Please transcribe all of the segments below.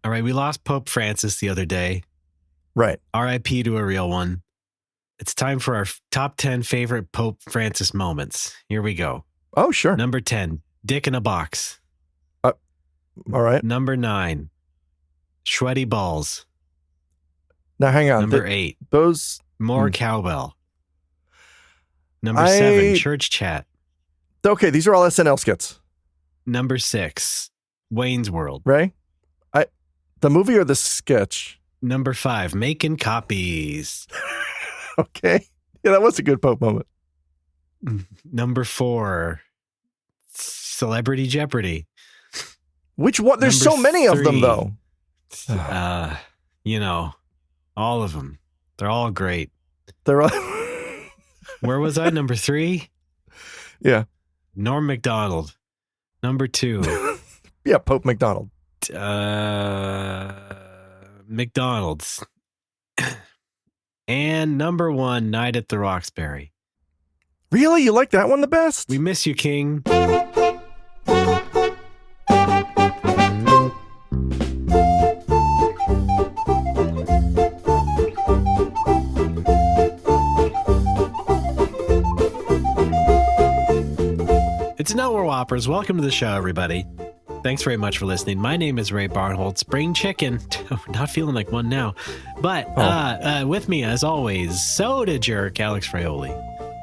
All right, we lost Pope Francis the other day. Right. R.I.P. to a real one. It's time for our top 10 favorite Pope Francis moments. Here we go. Oh, sure. Number 10, dick in a box. All right. Number 9, sweaty balls. Now, hang on. Number 8, those more cowbell. Number 7, church chat. Okay, these are all SNL skits. Number 6, Wayne's World. Ray? The movie or the sketch? Number 5, making copies. Okay. Yeah, that was a good Pope moment. Number 4, Celebrity Jeopardy. Which one? There's so many of them, though. All of them. They're all great. They're all... Where was I? Number 3? Yeah. Norm Macdonald. Number 2. Yeah, Pope McDonald. McDonald's. And number 1, Night at the Roxbury. Really? You like that one the best? We miss you, King. It's No More Whoppers. Welcome to the show, everybody. Thanks very much for listening. My name is Ray Barnholt, Spring Chicken. Not feeling like one now. But with me, as always, soda jerk Alex Fraioli.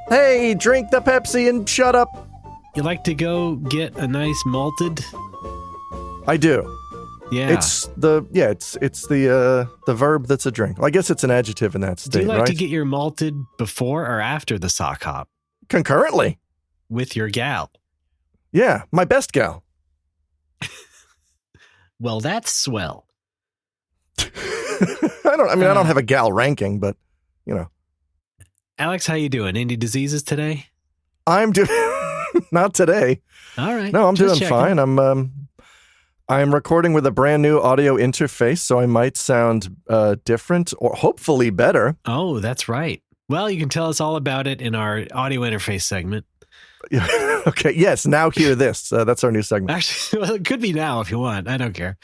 Hey, drink the Pepsi and shut up. You like to go get a nice malted? I do. Yeah. It's the verb that's a drink. Well, I guess it's an adjective in that state, Do you like right? to get your malted before or after the sock hop? Concurrently. With your gal? Yeah, my best gal. Well, that's swell. I don't have a gal ranking, but Alex, how you doing? Any diseases today? I'm doing not today. All right. No, I'm just doing checking. fine. I'm recording with a brand new audio interface, so I might sound different or hopefully better. Oh, that's right. Well, you can tell us all about it in our audio interface segment. Okay. Yes. Now hear this. That's our new segment. Actually, well, it could be now if you want. I don't care.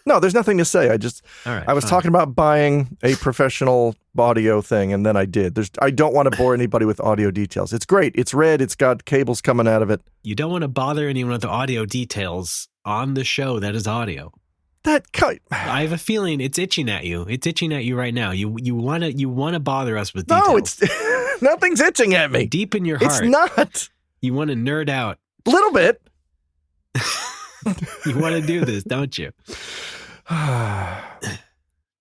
No, there's nothing to say. All right, I was talking about buying a professional audio thing, and then I did. I don't want to bore anybody with audio details. It's great. It's red. It's got cables coming out of it. You don't want to bother anyone with the audio details on the show that is audio. I have a feeling it's itching at you. It's itching at you right now. You want to bother us with details. No, it's nothing's itching at me. Deep in your heart. It's not. You want to nerd out. A little bit. You want to do this, don't you?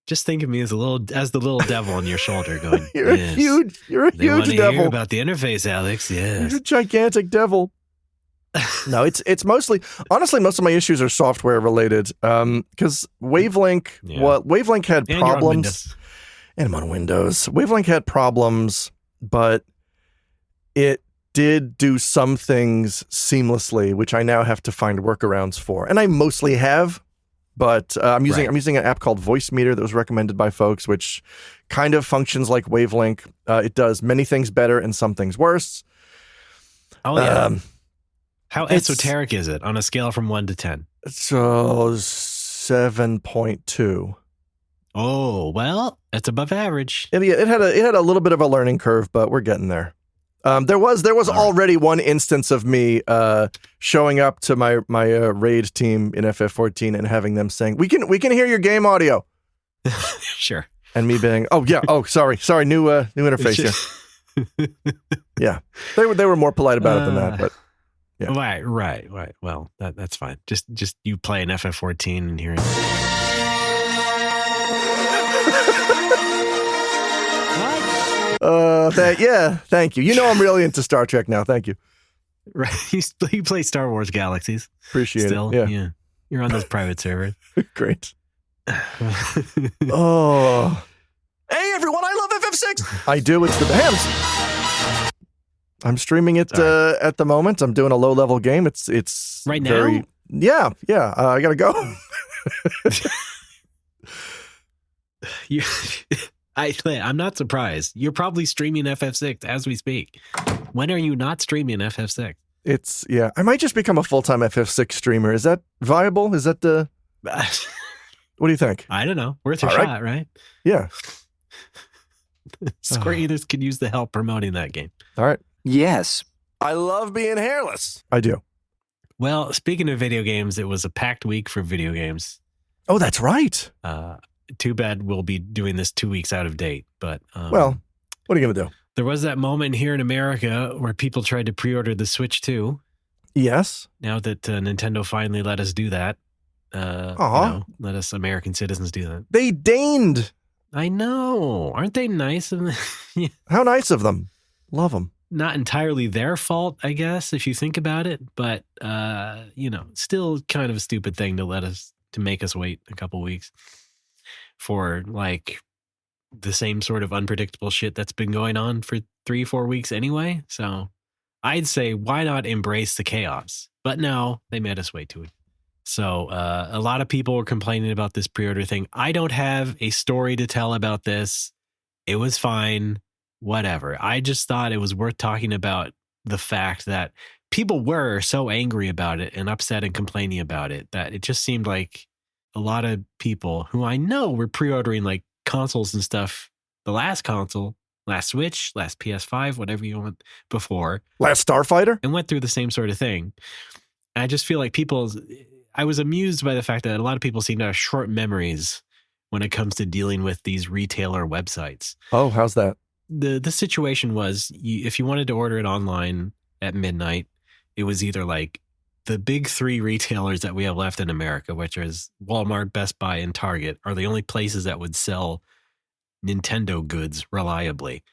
Just think of me as the little devil on your shoulder going, You're a huge devil. Hear about the interface, Alex. Yes. You're a gigantic devil. No, it's mostly, honestly, most of my issues are software related. Because Wavelink had problems. And I'm on Windows. Wavelink had problems, but it did do some things seamlessly, which I now have to find workarounds for. And I mostly have, but I'm using an app called Voice Meter that was recommended by folks, which kind of functions like Wavelink. It does many things better and some things worse. Oh, yeah. How esoteric is it on a scale from 1 to 10? So 7.2. Oh, well, that's above average. It had a little bit of a learning curve, but we're getting there. There was already one instance of me showing up to my raid team in FF14 and having them saying, "We can hear your game audio." Sure. And me being, "Oh yeah, sorry, new interface." Yeah, yeah. They were more polite about it than that, but yeah. Right. Well, that's fine. Just you play an FF14 and hearing. Thank you. You know I'm really into Star Trek now. Thank you. Right, you play Star Wars Galaxies. Appreciate it. Yeah. You're on those private servers. Great. Oh. Hey everyone, I love FF6. I do. It's the hams. I'm streaming it at the moment. I'm doing a low level game. It's right now. Yeah. I gotta go. I'm not surprised. You're probably streaming FF6 as we speak. When are you not streaming FF6? I might just become a full-time FF6 streamer. Is that viable? Is that the... What do you think? I don't know. Worth a shot, right? Yeah. Square Enix could use the help promoting that game. All right. Yes. I love being hairless. I do. Well, speaking of video games, it was a packed week for video games. Oh, that's right. Too bad we'll be doing this 2 weeks out of date. But well, what are you going to do? There was that moment here in America where people tried to pre-order the Switch 2. Yes. Now that Nintendo finally let us do that. Let us American citizens do that. They deigned. I know. Aren't they nice? Yeah. How nice of them. Love them. Not entirely their fault, I guess, if you think about it. But, still kind of a stupid thing to make us wait a couple weeks for like the same sort of unpredictable shit that's been going on for 3-4 weeks anyway. So I'd say, why not embrace the chaos? But no, they made us wait 2 weeks. So a lot of people were complaining about this pre-order thing. I don't have a story to tell about this. It was fine. Whatever. I just thought it was worth talking about the fact that people were so angry about it and upset and complaining about it that it just seemed like a lot of people who I know were pre-ordering like consoles and stuff. The last console, last Switch, last PS5, whatever you want before. Last Starfighter? And went through the same sort of thing. And I just feel like I was amused by the fact that a lot of people seem to have short memories when it comes to dealing with these retailer websites. Oh, how's that? The situation was, if you wanted to order it online at midnight, it was either like the big 3 retailers that we have left in America, which is Walmart, Best Buy, and Target, are the only places that would sell Nintendo goods reliably.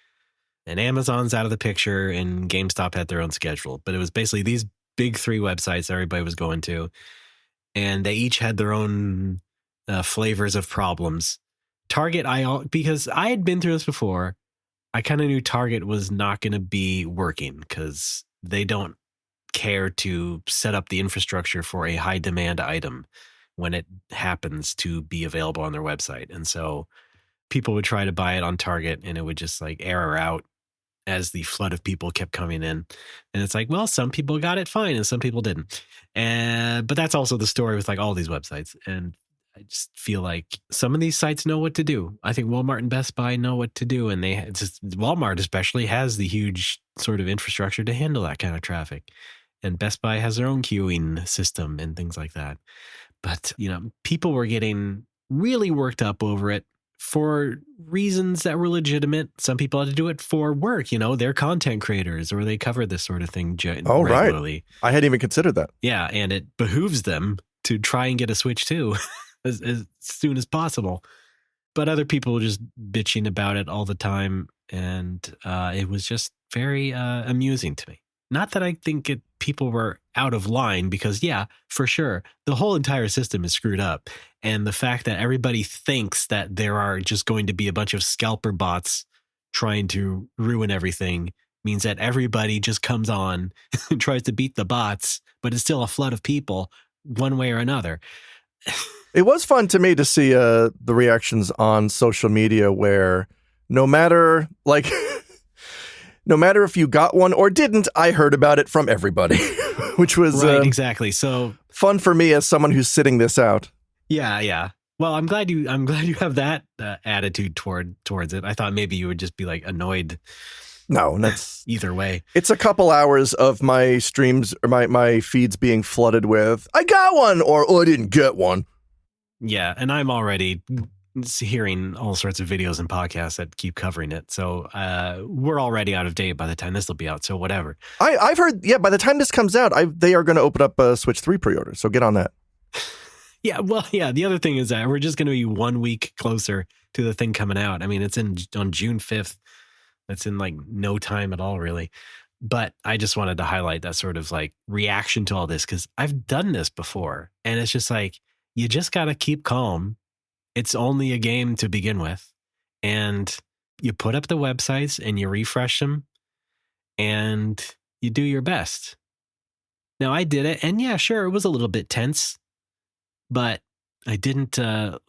And Amazon's out of the picture, and GameStop had their own schedule. But it was basically these big 3 websites everybody was going to, and they each had their own flavors of problems. Target, because I had been through this before, I kind of knew Target was not going to be working because they don't care to set up the infrastructure for a high demand item when it happens to be available on their website. And so people would try to buy it on Target and it would just like error out as the flood of people kept coming in. And it's like, well, some people got it fine and some people didn't. But that's also the story with like all these websites. And I just feel like some of these sites know what to do. I think Walmart and Best Buy know what to do. And Walmart especially has the huge sort of infrastructure to handle that kind of traffic. And Best Buy has their own queuing system and things like that. But, people were getting really worked up over it for reasons that were legitimate. Some people had to do it for work. They're content creators or they cover this sort of thing regularly. Right. I hadn't even considered that. Yeah. And it behooves them to try and get a Switch too. As soon as possible. But other people were just bitching about it all the time. And it was just very amusing to me. Not that I think people were out of line because, yeah, for sure, the whole entire system is screwed up. And the fact that everybody thinks that there are just going to be a bunch of scalper bots trying to ruin everything means that everybody just comes on and tries to beat the bots, but it's still a flood of people one way or another. It was fun to me to see the reactions on social media where no matter if you got one or didn't, I heard about it from everybody, which was right, exactly. So fun for me as someone who's sitting this out. Yeah. Well, I'm glad you have that attitude towards it. I thought maybe you would just be like annoyed. No, that's either way. It's a couple hours of my streams or my feeds being flooded with, I got one or I didn't get one. Yeah, and I'm already hearing all sorts of videos and podcasts that keep covering it. So we're already out of date by the time this will be out. So whatever. I've heard, by the time this comes out, they are going to open up a Switch 3 pre-order. So get on that. Yeah, well, yeah. The other thing is that we're just going to be 1 week closer to the thing coming out. I mean, it's on June 5th. That's in like no time at all, really. But I just wanted to highlight that sort of like reaction to all this because I've done this before. And it's just like, you just got to keep calm. It's only a game to begin with. And you put up the websites and you refresh them and you do your best. Now, I did it. And yeah, sure, it was a little bit tense, but I didn't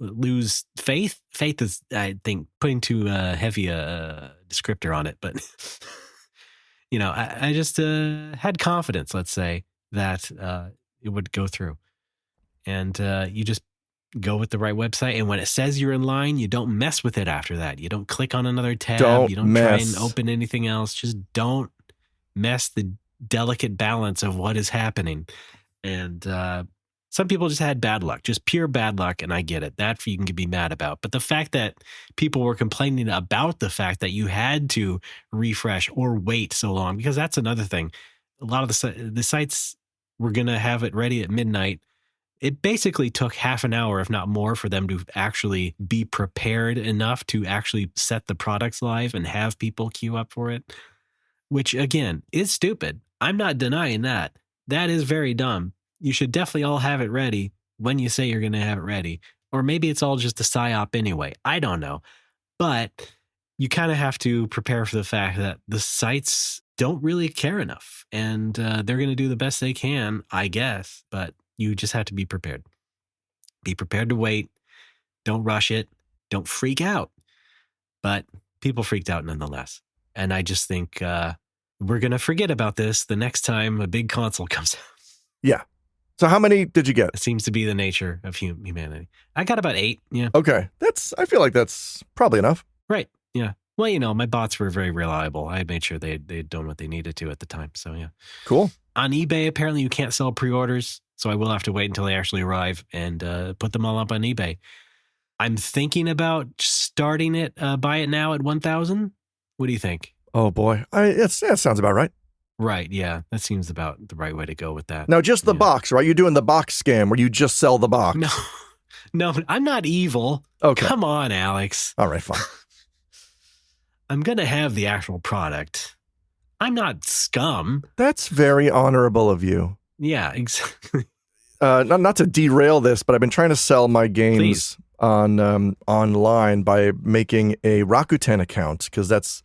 lose faith. Faith is, I think, putting too heavy a descriptor on it. But, I just had confidence, let's say, that it would go through. And you just go with the right website. And when it says you're in line, you don't mess with it after that. You don't click on another tab. You don't try and open anything else. Just don't mess the delicate balance of what is happening. And some people just had bad luck, just pure bad luck. And I get it. That you can be mad about. But the fact that people were complaining about the fact that you had to refresh or wait so long, because that's another thing. A lot of the sites were going to have it ready at midnight. It basically took half an hour, if not more, for them to actually be prepared enough to actually set the products live and have people queue up for it, which, again, is stupid. I'm not denying that. That is very dumb. You should definitely all have it ready when you say you're going to have it ready. Or maybe it's all just a psyop anyway. I don't know. But you kind of have to prepare for the fact that the sites don't really care enough. And they're going to do the best they can, I guess. But you just have to be prepared. Be prepared to wait. Don't rush it. Don't freak out. But people freaked out nonetheless. And I just think we're going to forget about this the next time a big console comes out. Yeah. So how many did you get? It seems to be the nature of humanity. I got about 8. Yeah. Okay. I feel like that's probably enough. Right. Yeah. Well, my bots were very reliable. I had made sure they'd done what they needed to at the time. So, yeah. Cool. On eBay, apparently you can't sell pre-orders. So I will have to wait until they actually arrive and put them all up on eBay. I'm thinking about starting it, buy it now at 1,000. What do you think? Oh, boy. That sounds about right. Right, yeah. That seems about the right way to go with that. Now, just the box, right? You're doing the box scam where you just sell the box. No, I'm not evil. Okay. Come on, Alex. All right, fine. I'm going to have the actual product. I'm not scum. That's very honorable of you. Yeah, exactly. Not to derail this, but I've been trying to sell my games on online by making a Rakuten account, because that's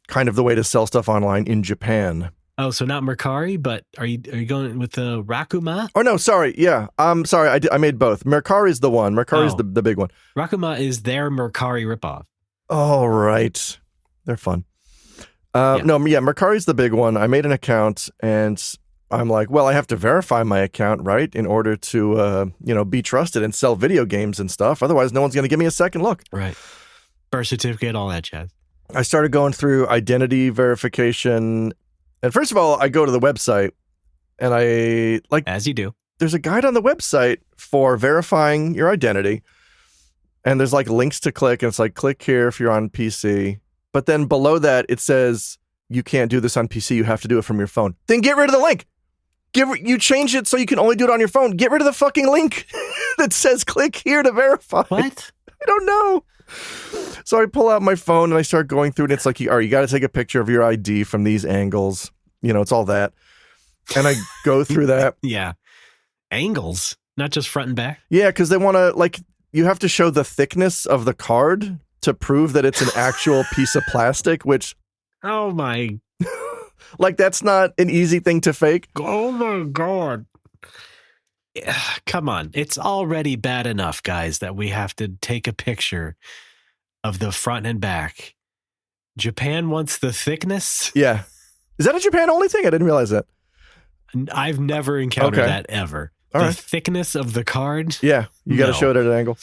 kind of the way to sell stuff online in Japan. Oh, so not Mercari, but are you going with the Rakuma? Oh, no, sorry. Yeah, I'm sorry. I made both. Mercari is the one. Mercari is the big one. Rakuma is their Mercari ripoff. Oh, right. They're fun. Mercari's the big one. I made an account, and I'm like, well, I have to verify my account, right, in order to, be trusted and sell video games and stuff. Otherwise, no one's going to give me a second look. Right. Birth certificate, all that jazz. I started going through identity verification. And first of all, I go to the website, and as you do. There's a guide on the website for verifying your identity. And there's links to click, and it's click here if you're on PC. But then below that, it says you can't do this on PC. You have to do it from your phone. Then get rid of the link. You change it so you can only do it on your phone. Get rid of the fucking link that says click here to verify. What? I don't know. So I pull out my phone and I start going through, and it's like, all right, you got to take a picture of your ID from these angles. It's all that. And I go through that. Yeah. Angles, not just front and back. Yeah, because they want to, you have to show the thickness of the card to prove that it's an actual piece of plastic, which... Oh, my... that's not an easy thing to fake. Oh, my God. Yeah, come on. It's already bad enough, guys, that we have to take a picture of the front and back. Japan wants the thickness? Yeah. Is that a Japan only thing? I didn't realize that. I've never encountered that ever. All the right. thickness of the card? Yeah. You got to show it at an angle.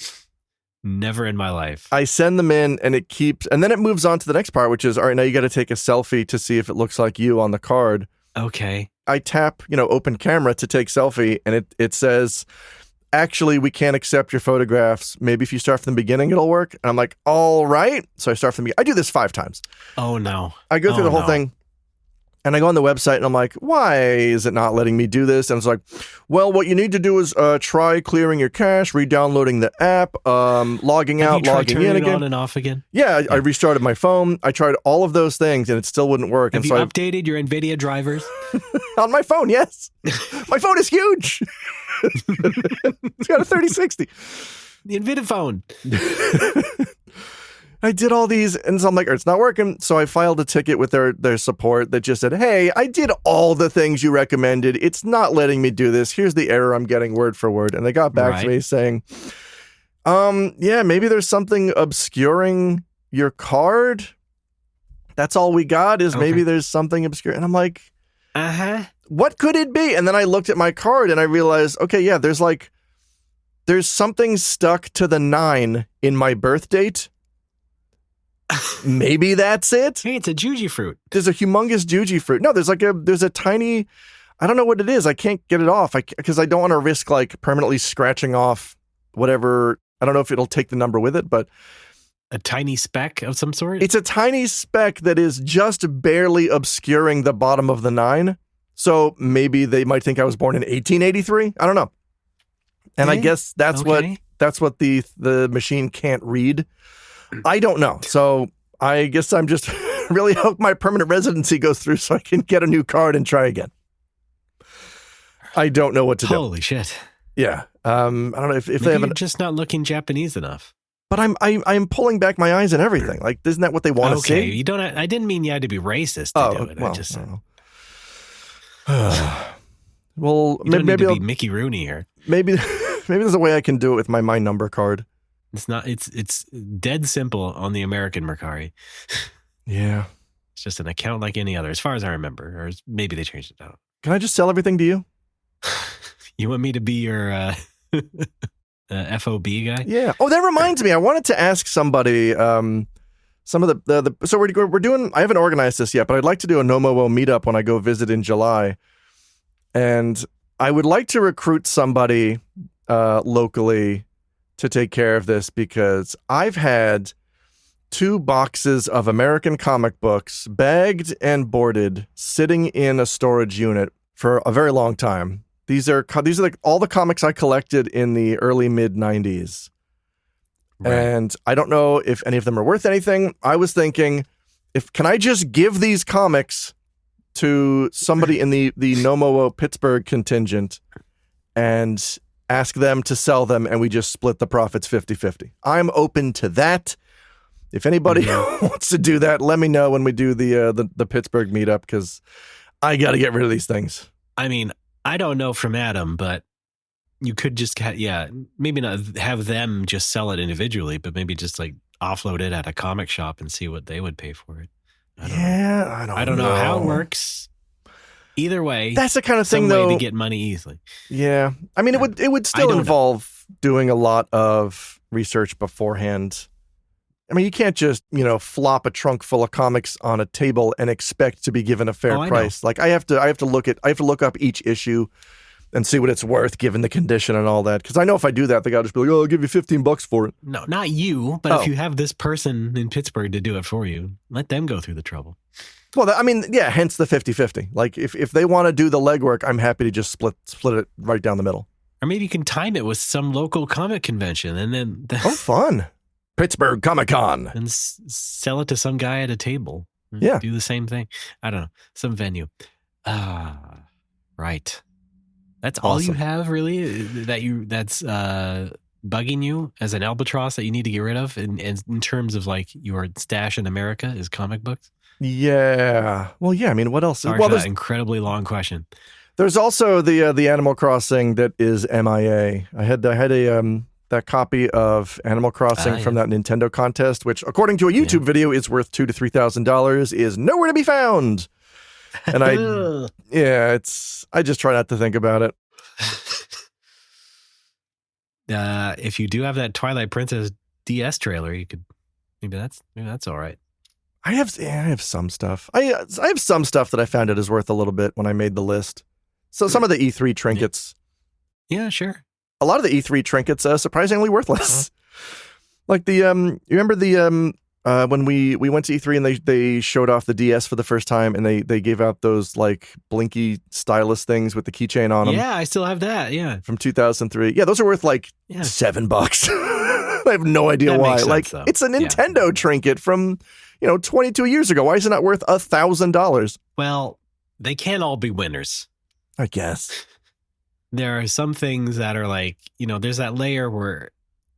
Never in my life. I send them in, and then it moves on to the next part, which is, all right, now you got to take a selfie to see if it looks like you on the card. Okay. I tap, open camera to take selfie, and it says, actually, we can't accept your photographs. Maybe if you start from the beginning, it'll work. And I'm like, all right. So I start from the beginning. I do this 5 times. Oh, no. I go through the whole thing. And I go on the website, and I'm like, why is it not letting me do this? And it's like, well, what you need to do is try clearing your cache, re-downloading the app, logging out, logging in again. On and off again? Yeah, I restarted my phone. I tried all of those things, and it still wouldn't work. Have you updated your NVIDIA drivers? On my phone, yes. My phone is huge. It's got a 3060. The NVIDIA phone. I did all these, and so I'm like, it's not working. So I filed a ticket with their support that just said, hey, I did all the things you recommended. It's not letting me do this. Here's the error I'm getting word for word. And they got back to me saying, maybe there's something obscuring your card. That's all we got is maybe there's something obscure. And I'm like, what could it be? And then I looked at my card and I realized, okay, yeah, there's there's something stuck to the 9 in my birth date. Maybe that's it. Hey, it's a juji fruit. There's a humongous juji fruit. No, there's a tiny, I don't know what it is. I can't get it off because I don't want to risk like permanently scratching off whatever. I don't know if it'll take the number with it, but a tiny speck of some sort? It's a tiny speck that is just barely obscuring the bottom of the 9. So maybe they might think I was born in 1883. I don't know. And I guess that's what the machine can't read. I don't know. So I guess I'm just really hope my permanent residency goes through so I can get a new card and try again. I don't know what to do. Holy shit. Yeah. I don't know if they have you're just not looking Japanese enough. But I'm pulling back my eyes and everything. Like, isn't that what they want to see? Okay, you don't. I didn't mean you had to be racist to do it. Well, I just said. Well, maybe I'll be Mickey Rooney here. Maybe there's a way I can do it with my number card. It's not. It's dead simple on the American Mercari. Yeah, it's just an account like any other, as far as I remember. Or maybe they changed it out. Can I just sell everything to you? You want me to be your FOB guy? Yeah. Oh, that reminds me. I wanted to ask somebody. Some of the so we're doing. I haven't organized this yet, but I'd like to do a Nomowo meetup when I go visit in July, and I would like to recruit somebody locally to take care of this because I've had 2 boxes of American comic books bagged and boarded sitting in a storage unit for a very long time. These are like all the comics I collected in the early mid 90s. Right. And I don't know if any of them are worth anything. I was thinking, can I just give these comics to somebody in the Nomowo Pittsburgh contingent and ask them to sell them and we just split the profits 50-50. I'm open to that. If anybody wants to do that, let me know when we do the Pittsburgh meetup because I got to get rid of these things. I mean, I don't know from Adam, but you could just, maybe not have them just sell it individually, but maybe just like offload it at a comic shop and see what they would pay for it. I don't know how it works. Either way, that's the kind of thing, though, way to get money easily. Yeah, I mean, it would still involve doing a lot of research beforehand. I mean, you can't just flop a trunk full of comics on a table and expect to be given a fair price. Like I have to look up each issue and see what it's worth given the condition and all that. Because I know if I do that, the guy will just be like, "Oh, I'll give you $15 for it." No, not you. But if you have this person in Pittsburgh to do it for you, let them go through the trouble. Well, hence the 50-50. Like if they want to do the legwork, I'm happy to just split it right down the middle. Or maybe you can time it with some local comic convention and then fun. Pittsburgh Comic-Con. And sell it to some guy at a table. Yeah. Do the same thing. I don't know. Some venue. Right. That's awesome. All you have, really, that's bugging you as an albatross that you need to get rid of in terms of like your stash in America is comic books? Yeah. Well, yeah. I mean, what else? Sorry for that incredibly long question. There's also the Animal Crossing that is MIA. I had that copy of Animal Crossing from that Nintendo contest, which, according to a YouTube video, is worth $2,000 to $3,000, is nowhere to be found. And I just try not to think about it. If you do have that Twilight Princess DS trailer, you could maybe that's all right. I have some stuff. I have some stuff that I found it is worth a little bit when I made the list. So some of the E3 trinkets. Yeah, sure. A lot of the E3 trinkets are surprisingly worthless. Like you remember when we went to E3 and they showed off the DS for the first time and they gave out those like blinky stylus things with the keychain on them. Yeah, I still have that. Yeah, from 2003. Yeah, those are worth like $7. I have no idea why. Like it's a Nintendo trinket from 22 years ago. Why is it not worth $1,000? Well, they can't all be winners, I guess. There are some things that are like, there's that layer where,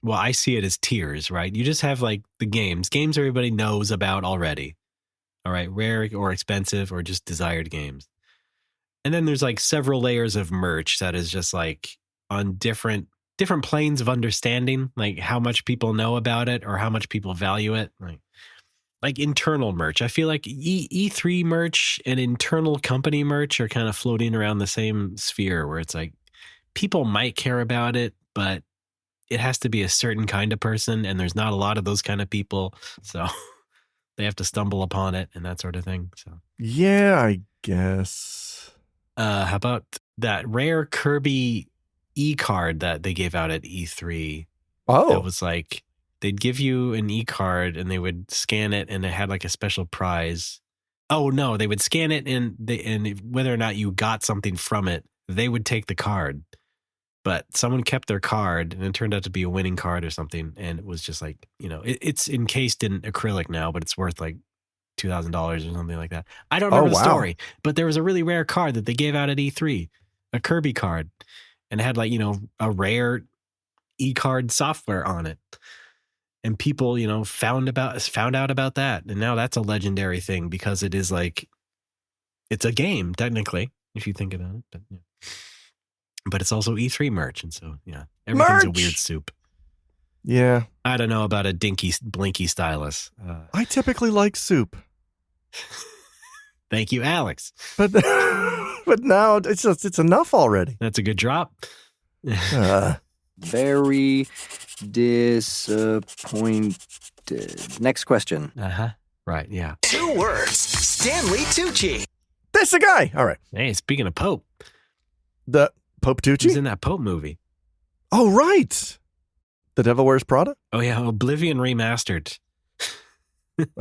well, I see it as tiers, right? You just have like the games everybody knows about already. All right. Rare or expensive or just desired games. And then there's like several layers of merch that is just like on different planes of understanding, like how much people know about it or how much people value it. Like internal merch. I feel like E3 merch and internal company merch are kind of floating around the same sphere where it's like people might care about it, but it has to be a certain kind of person, and there's not a lot of those kind of people. So they have to stumble upon it and that sort of thing. So yeah, I guess. How about that rare Kirby e-card that they gave out at E3? Oh. That was like, they'd give you an e-card and they would scan it and it had like a special prize. Oh no, they would scan it and whether or not you got something from it, they would take the card. But someone kept their card and it turned out to be a winning card or something. And it was just like, it's encased in acrylic now, but it's worth like $2,000 or something like that. I don't remember the story, but there was a really rare card that they gave out at E3, a Kirby card, and it had like, a rare e-card software on it. And people, found out about that. And now that's a legendary thing because it is like, it's a game technically, if you think about it. But, yeah. But it's also E3 merch. And so, yeah, everything's a weird soup. Yeah. I don't know about a dinky, blinky stylus. I typically like soup. Thank you, Alex. But now it's enough already. That's a good drop. Very disappointed. Next question. Right, yeah. 2 words. Stanley Tucci. That's the guy. All right. Hey, speaking of Pope. The Pope Tucci? He was in that Pope movie. Oh, right. The Devil Wears Prada? Oh, yeah. Oblivion remastered.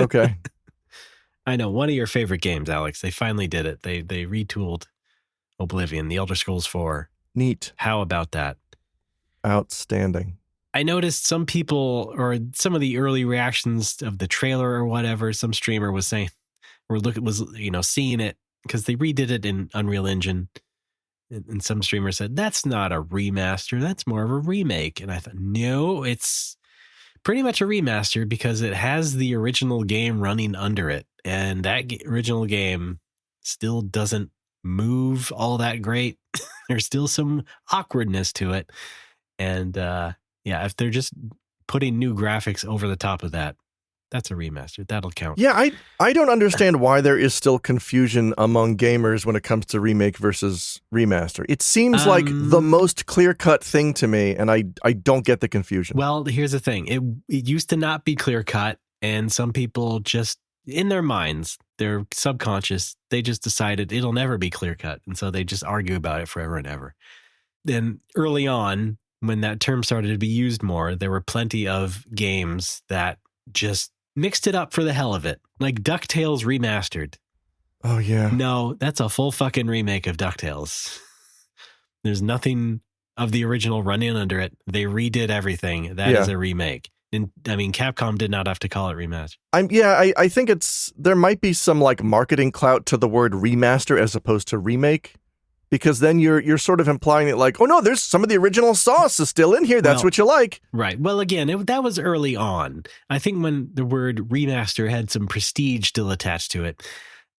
Okay. I know. One of your favorite games, Alex. They finally did it. They retooled Oblivion, The Elder Scrolls 4. Neat. How about that? Outstanding. I noticed some people, or some of the early reactions of the trailer or whatever, some streamer was saying, seeing it, because they redid it in Unreal Engine. And some streamer said, that's not a remaster, that's more of a remake. And I thought, no, it's pretty much a remaster because it has the original game running under it. And that original game still doesn't move all that great. There's still some awkwardness to it. And if they're just putting new graphics over the top of that, that's a remaster. That'll count. Yeah, I don't understand why there is still confusion among gamers when it comes to remake versus remaster. It seems like the most clear-cut thing to me, and I don't get the confusion. Well, here's the thing. It used to not be clear-cut, and some people just, in their minds, their subconscious, they just decided it'll never be clear-cut, and so they just argue about it forever and ever. Then early on, when that term started to be used more, there were plenty of games that just mixed it up for the hell of it. Like DuckTales Remastered. Oh, yeah. No, that's a full fucking remake of DuckTales. There's nothing of the original running under it. They redid everything. That is a remake. And I mean, Capcom did not have to call it remaster. I think there might be some like marketing clout to the word remaster as opposed to remake. Because then you're sort of implying it like, oh no, there's some of the original sauce is still in here. That's what you like. Right. Well, again, that was early on. I think when the word remaster had some prestige still attached to it.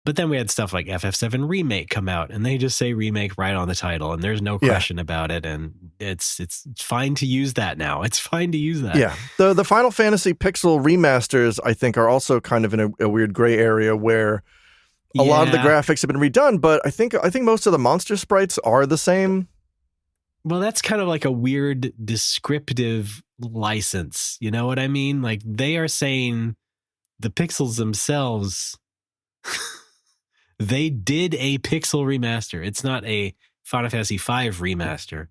But then we had stuff like FF7 Remake come out, and they just say remake right on the title, and there's no question about it. And it's fine to use that now. It's fine to use that. Yeah. The Final Fantasy Pixel remasters, I think, are also kind of in a weird gray area where a lot of the graphics have been redone, but I think most of the monster sprites are the same. Well, that's kind of like a weird descriptive license. You know what I mean? Like they are saying the pixels themselves, they did a pixel remaster. It's not a Final Fantasy V remaster.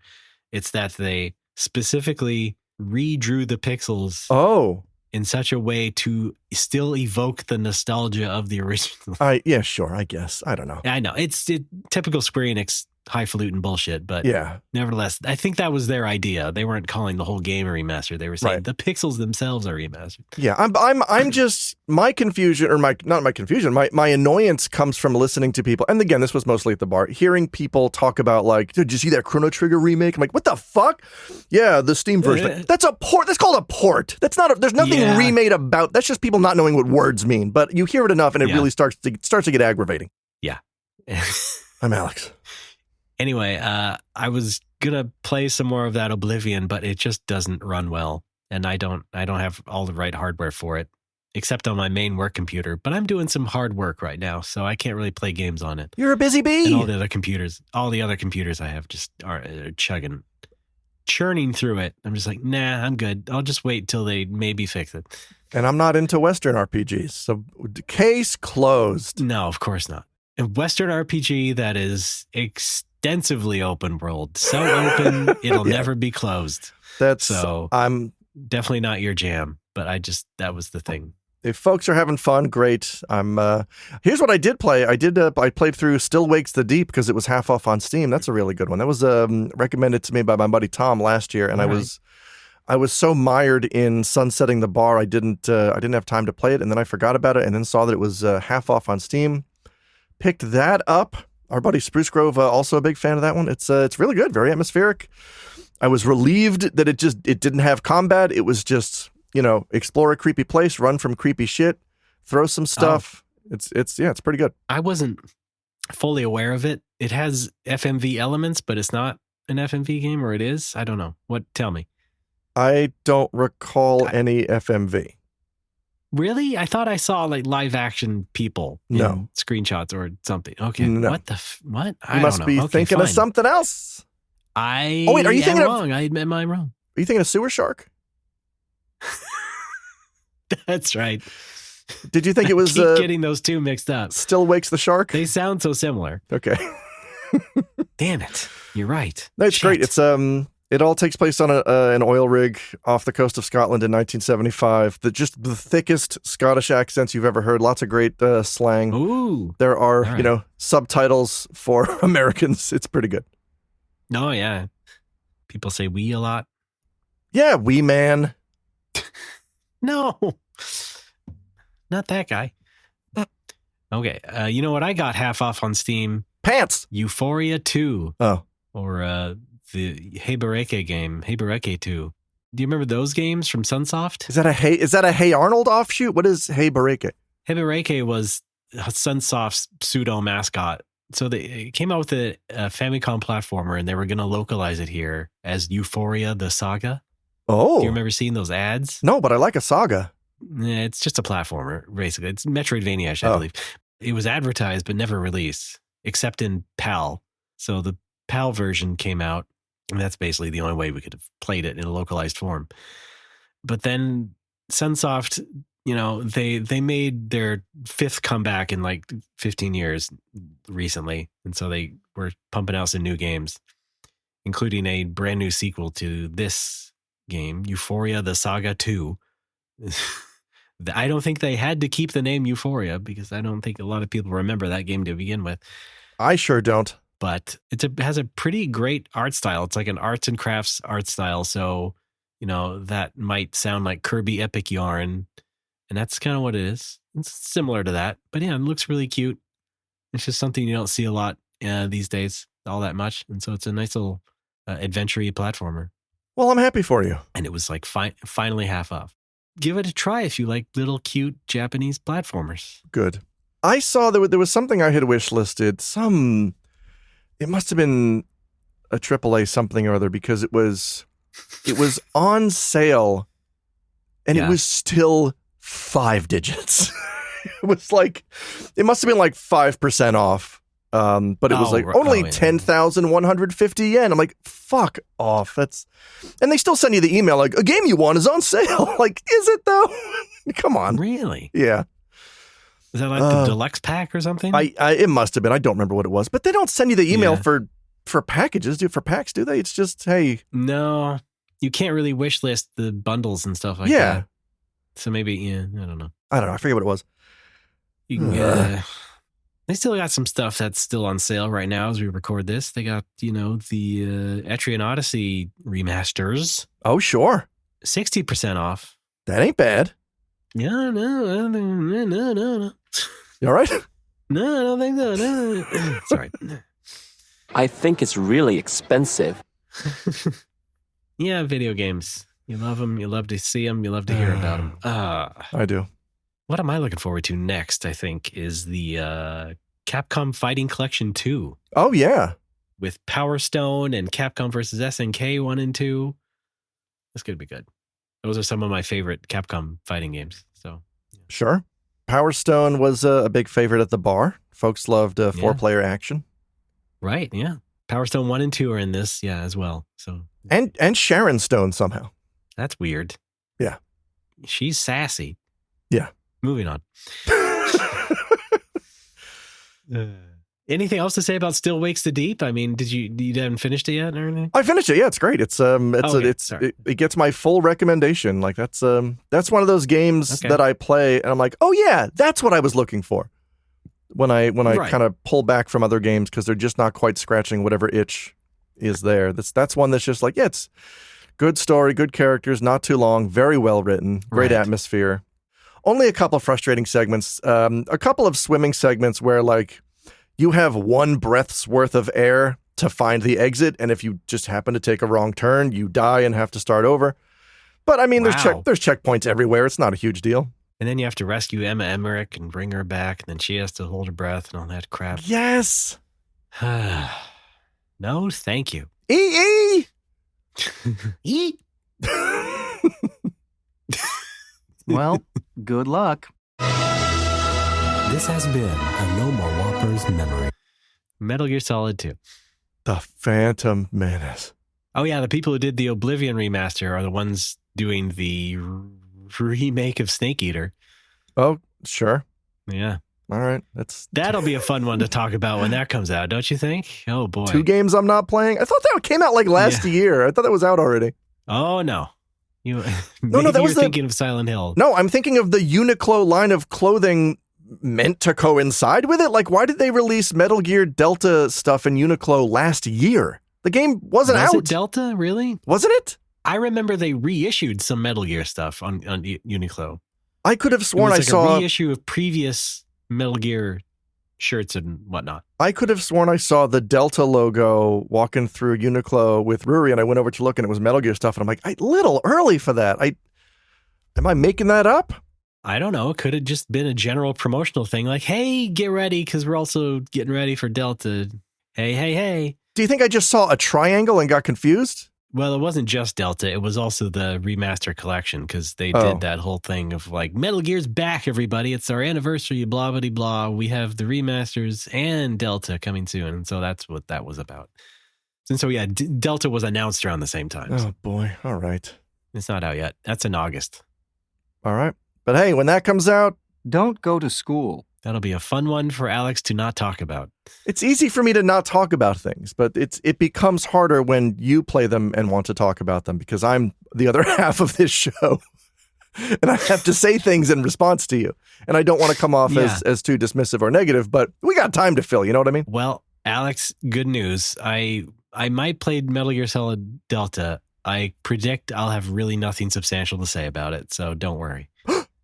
It's that they specifically redrew the pixels. Oh. In such a way to still evoke the nostalgia of the original. Yeah, sure, I guess. I don't know. I know. It's typical Square Enix highfalutin bullshit, but nevertheless, I think that was their idea. They weren't calling the whole game a remaster. They were saying the pixels themselves are remastered. Yeah, I'm just my confusion, or not my confusion. My annoyance comes from listening to people, and again, this was mostly at the bar, hearing people talk about like, did you see that Chrono Trigger remake? I'm like, what the fuck? Yeah, the Steam version. Like, that's a port. That's called a port. That's not. There's nothing remade about. That's just people not knowing what words mean. But you hear it enough, and it really starts to get aggravating. Yeah. I'm Alex. Anyway, I was gonna play some more of that Oblivion, but it just doesn't run well, and I don't have all the right hardware for it, except on my main work computer. But I'm doing some hard work right now, so I can't really play games on it. You're a busy bee. And all the other computers I have just are chugging. churning through it. I'm just like, nah, I'm good. I'll just wait till they maybe fix it. And I'm not into Western RPGs, so case closed. No, of course not. A Western RPG that is extensively open world, so open it'll never be closed. I'm definitely not your jam, but that was the thing. If folks are having fun, great. Here's what I did play. I played through Still Wakes the Deep because it was half off on Steam. That's a really good one. That was recommended to me by my buddy Tom last year, and I was so mired in sunsetting the bar, I didn't have time to play it, and then I forgot about it, and then saw that it was half off on Steam. Picked that up. Our buddy Spruce Grove, also a big fan of that one. It's really good, very atmospheric. I was relieved that it didn't have combat. It was just, explore a creepy place, run from creepy shit, throw some stuff. Oh. It's pretty good. I wasn't fully aware of it. It has FMV elements, but it's not an FMV game, or it is? I don't know. Tell me. I don't recall any FMV. Really? I thought I saw like live action people in screenshots or something. Okay. No. What? You must be thinking of something else. Are you thinking wrong? Am I wrong? Are you thinking of Sewer Shark? That's right. Did you think it was getting those two mixed up? Still Wakes the Shark? They sound so similar. Okay. Damn it. You're right. That's great. It's it all takes place on an oil rig off the coast of Scotland in 1975. Just the thickest Scottish accents you've ever heard. Lots of great slang. Ooh. There are, subtitles for Americans. It's pretty good. Oh, yeah. People say we a lot. Yeah, wee man. No. Not that guy. Okay. You know what I got half off on Steam? Pants. Euphoria 2. Oh. Or the Hey Bereke game, Hey Bereke 2. Do you remember those games from Sunsoft? Is that a Hey Arnold offshoot? What is Hey Bereke? Hey Bereke was Sunsoft's pseudo mascot. So they came out with a Famicom platformer, and they were going to localize it here as Euphoria the Saga. Oh. Do you remember seeing those ads? No, but I like a saga. Yeah, it's just a platformer, basically. It's Metroidvania, I believe. It was advertised, but never released, except in PAL. So the PAL version came out, and that's basically the only way we could have played it in a localized form. But then Sunsoft, they made their fifth comeback in like 15 years recently. And so they were pumping out some new games, including a brand new sequel to this game, Euphoria the Saga 2. I don't think they had to keep the name Euphoria because I don't think a lot of people remember that game to begin with. I sure don't. But it has a pretty great art style. It's like an arts and crafts art style. So, that might sound like Kirby Epic Yarn. And that's kind of what it is. It's similar to that. But yeah, it looks really cute. It's just something you don't see a lot these days, all that much. And so it's a nice little adventure-y platformer. Well, I'm happy for you. And it was like finally half off. Give it a try if you like little cute Japanese platformers. Good. I saw there was something I had wish listed. It must have been a AAA something or other because it was on sale and it was still 5 digits. It was like, it must have been like 5% off. But it was only 10,150 yen. I'm like, fuck off. And they still send you the email like, a game you want is on sale. Like, is it though? Come on. Really? Yeah. Is that like the deluxe pack or something? It must have been. I don't remember what it was. But they don't send you the email for packages, for packs, do they? It's just, hey. No, you can't really wish list the bundles and stuff like that. So maybe, I don't know. I forget what it was. You can they still got some stuff that's still on sale right now as we record this. They got, the Etrian Odyssey remasters. Oh, sure. 60% off. That ain't bad. Yeah, no. You all right? No, I don't think so. No. Sorry. I think it's really expensive. Yeah, video games. You love them. You love to see them. You love to hear about them. I do. What am I looking forward to next, I think, is the Capcom Fighting Collection 2. Oh, yeah. With Power Stone and Capcom vs. SNK 1 and 2. That's going to be good. Those are some of my favorite Capcom fighting games. So, Sure. Power Stone was a big favorite at the bar. Folks loved 4-player action. Right, yeah. Power Stone 1 and 2 are in this, as well. So and Sharon Stone somehow. That's weird. Yeah. She's sassy. Yeah. Moving on. Anything else to say about Still Wakes the Deep? I mean, you haven't finished it yet or anything? I finished it. Yeah, it's great. It gets my full recommendation. Like that's one of those games that I play and I'm like, oh yeah, that's what I was looking for. When I kind of pull back from other games because they're just not quite scratching whatever itch is there. That's one that's just like, yeah, it's good story, good characters, not too long, very well written, great atmosphere. Only a couple of frustrating segments, a couple of swimming segments where like you have one breath's worth of air to find the exit, and if you just happen to take a wrong turn, you die and have to start over. But I mean, there's checkpoints everywhere. It's not a huge deal. And then you have to rescue Emma Emmerich and bring her back, and then she has to hold her breath and all that crap. Yes. No, thank you. E. Well, good luck. This has been a No More Whoppers memory. Metal Gear Solid 2. The Phantom Menace. Oh, yeah. The people who did the Oblivion remaster are the ones doing the remake of Snake Eater. Oh, sure. Yeah. All right. That'll be a fun one to talk about when that comes out, don't you think? Oh, boy. 2 games I'm not playing. I thought that came out like last year. I thought that was out already. Oh, no. No, that was thinking of Silent Hill. No, I'm thinking of the Uniqlo line of clothing meant to coincide with it. Like, why did they release Metal Gear Delta stuff in Uniqlo last year? The game wasn't out. Was it Delta, really? Wasn't it? I remember they reissued some Metal Gear stuff on Uniqlo. I could have sworn I saw a reissue of previous Metal Gear shirts and whatnot. I could have sworn I saw the Delta logo walking through Uniqlo with Ruri, and I went over to look, and it was Metal Gear stuff, and I'm like, a little early for that. Am I making that up? I don't know. It could have just been a general promotional thing, like, hey, get ready, because we're also getting ready for Delta. Hey. Do you think I just saw a triangle and got confused? Well, it wasn't just Delta. It was also the remaster collection, because they did that whole thing of like, Metal Gear's back, everybody. It's our anniversary, blah, blah, blah. We have the remasters and Delta coming soon. And so that's what that was about. And so, yeah, Delta was announced around the same time. Oh, boy. All right. It's not out yet. That's in August. All right. But hey, when that comes out, don't go to school. That'll be a fun one for Alex to not talk about. It's easy for me to not talk about things, but it becomes harder when you play them and want to talk about them because I'm the other half of this show. And I have to say things in response to you. And I don't want to come off as too dismissive or negative, but we got time to fill, you know what I mean? Well, Alex, good news. I might play Metal Gear Solid Delta. I predict I'll have really nothing substantial to say about it, so don't worry.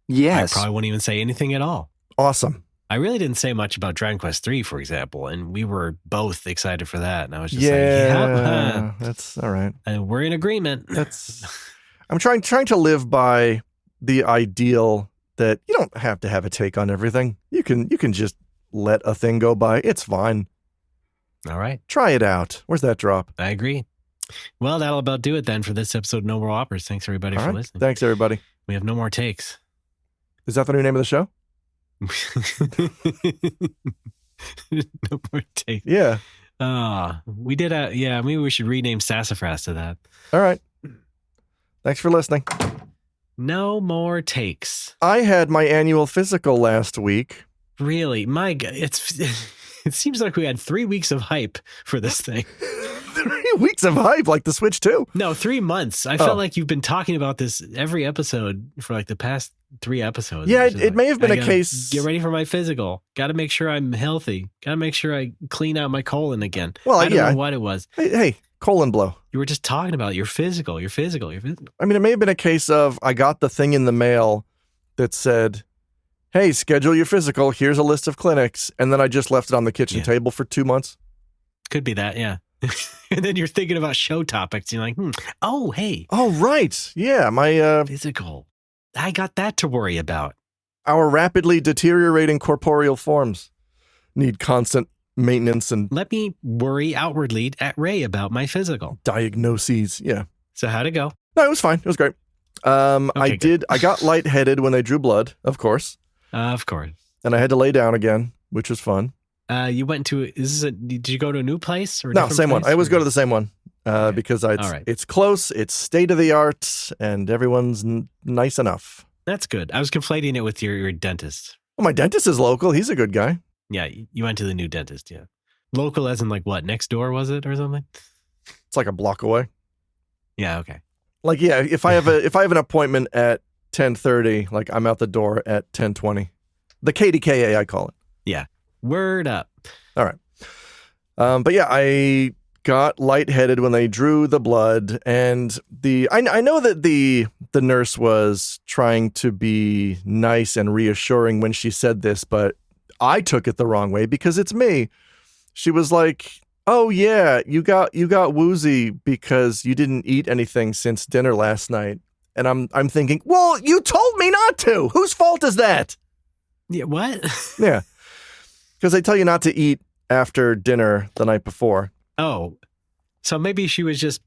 Yes. I probably won't even say anything at all. Awesome. I really didn't say much about Dragon Quest 3, for example, and we were both excited for that. And I was just like, that's all right. And we're in agreement. I'm trying to live by the ideal that you don't have to have a take on everything. You can just let a thing go by. It's fine. All right. Try it out. Where's that drop? I agree. Well, that'll about do it then for this episode of No More Whoppers. Thanks, everybody, for listening. Thanks, everybody. We have no more takes. Is that the new name of the show? No more takes. Yeah. We did maybe we should rename Sassafras to that. All right. Thanks for listening. No more takes. I had my annual physical last week. Really? My God, it seems like we had 3 weeks of hype for this thing. 3 weeks of hype, like the Switch 2? No, 3 months. I felt like you've been talking about this every episode for like the past 3 episodes. Yeah, it may have been a case. Get ready for my physical. Got to make sure I'm healthy. Got to make sure I clean out my colon again. Well, I don't know what it was. Hey, colon blow. You were just talking about your physical. I mean, it may have been a case of I got the thing in the mail that said, hey, schedule your physical. Here's a list of clinics. And then I just left it on the kitchen table for 2 months. Could be that, yeah. And then you're thinking about show topics. You're like, oh, hey. Oh, right. Yeah, my physical. I got that to worry about. Our rapidly deteriorating corporeal forms need constant maintenance and... Let me worry outwardly at Ray about my physical. Diagnoses, yeah. So how'd it go? No, it was fine. It was great. I got lightheaded when they drew blood, of course. Of course. And I had to lay down again, which was fun. You went to, did you go to a new place? Or No, same one. I always go to the same one because right. It's close, it's state of the art, and everyone's nice enough. That's good. I was conflating it with your dentist. Well, my dentist is local. He's a good guy. Yeah, you went to the new dentist, yeah. Local as in like what, next door was it or something? It's like a block away. Yeah, okay. Like, yeah, if I have an appointment at 10:30, like I'm out the door at 10:20. The KDKA, I call it. Yeah. Word up. All right. But yeah, I got lightheaded when they drew the blood, and I know that the nurse was trying to be nice and reassuring when she said this, but I took it the wrong way because it's me. She was like, "Oh yeah, you got woozy because you didn't eat anything since dinner last night." And I'm thinking, "Well, you told me not to. Whose fault is that?" Yeah, what? Yeah. Because they tell you not to eat after dinner the night before. Oh. So maybe she was just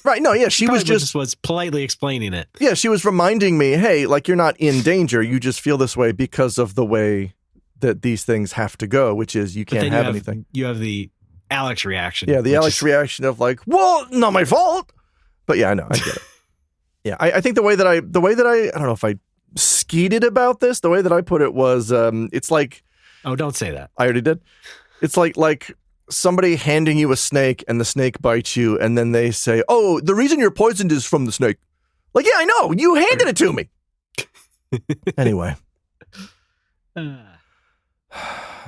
right, no, yeah, she was politely explaining it. Yeah, she was reminding me, "Hey, like you're not in danger. You just feel this way because of the way that these things have to go, which is you can't have anything." You have the Alex reaction. Yeah, the Alex reaction of like, "Well, not my fault." But yeah, I know, I get it. Yeah, I think the way that I don't know if I skeeted about this. The way that I put it was, it's like, oh, don't say that. I already did. It's like somebody handing you a snake and the snake bites you, and then they say, "Oh, the reason you're poisoned is from the snake." Like, yeah, I know. You handed it to me. Anyway.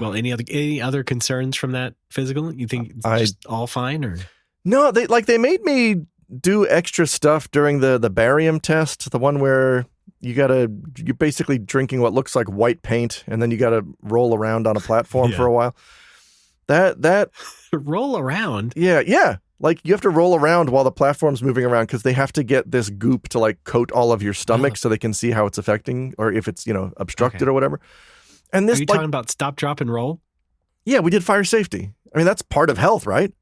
Well, any other concerns from that physical? You think it's just all fine, or no? They made me do extra stuff during the barium test, the one where you're basically drinking what looks like white paint, and then you got to roll around on a platform for a while. That roll around, yeah. Like you have to roll around while the platform's moving around because they have to get this goop to like coat all of your stomach so they can see how it's affecting or if it's obstructed or whatever. And this, are you talking about stop, drop, and roll? Yeah, we did fire safety. I mean, that's part of health, right?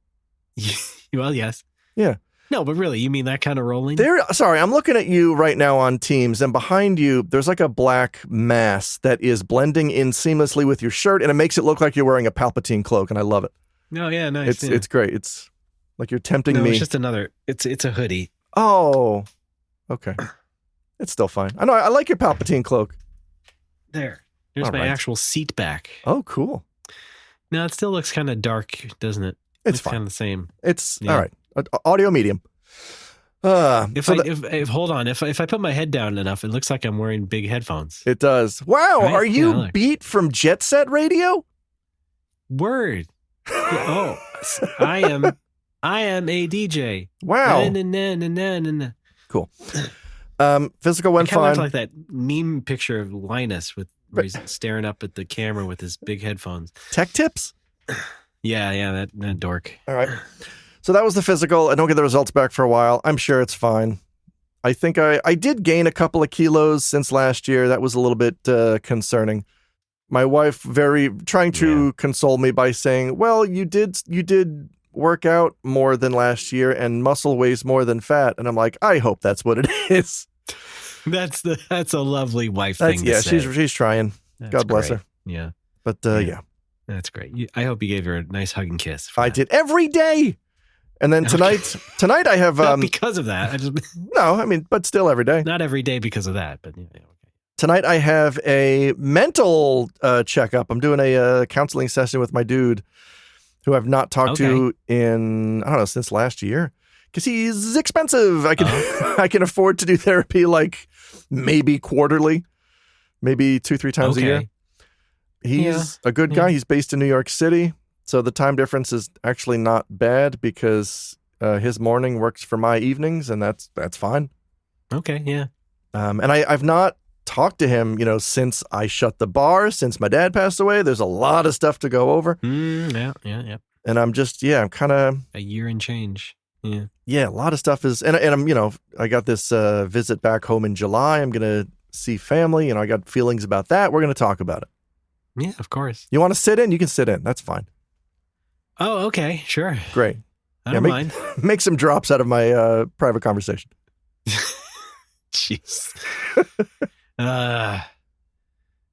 Well, yes. Yeah. No, but really, you mean that kind of rolling? Sorry, I'm looking at you right now on Teams, and behind you, there's like a black mass that is blending in seamlessly with your shirt, and it makes it look like you're wearing a Palpatine cloak, and I love it. Oh, yeah, nice. It's great. It's like you're tempting me. It's just another. It's a hoodie. Oh, okay. It's still fine. I know. I like your Palpatine cloak. There's my actual seat back. Oh, cool. No, it still looks kind of dark, doesn't it? It's fine. Kind of the same. It's all right. Audio medium. Hold on. If I put my head down enough, it looks like I'm wearing big headphones. It does. Wow. Right? Are you Beat from Jet Set Radio? Word. Oh, I am a DJ. Wow. Na. Cool. Physical went fine. Looks like that meme picture of Linus where he's staring up at the camera with his big headphones. Tech tips? Yeah, that dork. All right. So that was the physical. I don't get the results back for a while. I'm sure it's fine. I think I did gain a couple of kilos since last year. That was a little bit concerning. My wife trying to console me by saying, "Well, you did work out more than last year, and muscle weighs more than fat." And I'm like, I hope that's what it is. That's a lovely wife thing to say. Yeah, she's trying. That's God bless great. her. Yeah. But yeah. That's great. I hope you gave her a nice hug and kiss. I did every day. And then tonight I have not because of that. No, I mean, but still every day. Not every day because of that, but okay. Tonight I have a mental checkup. I'm doing a counseling session with my dude who I've not talked to in, I don't know, since last year. Because he's expensive. I can afford to do therapy like maybe quarterly, maybe 2-3 times a year. He's a good guy. He's based in New York City. So the time difference is actually not bad because his morning works for my evenings, and that's fine. Okay, yeah. And I've not talked to him, since I shut the bar, since my dad passed away. There's a lot of stuff to go over. Yeah. And I'm just, I'm kind of a year and change. Yeah. Yeah, a lot of stuff is, and I'm, I got this visit back home in July. I'm going to see family, I got feelings about that. We're going to talk about it. Yeah, of course. You want to sit in? You can sit in. That's fine. Oh, okay. Sure. Great. I don't mind. Make some drops out of my private conversation. Jeez.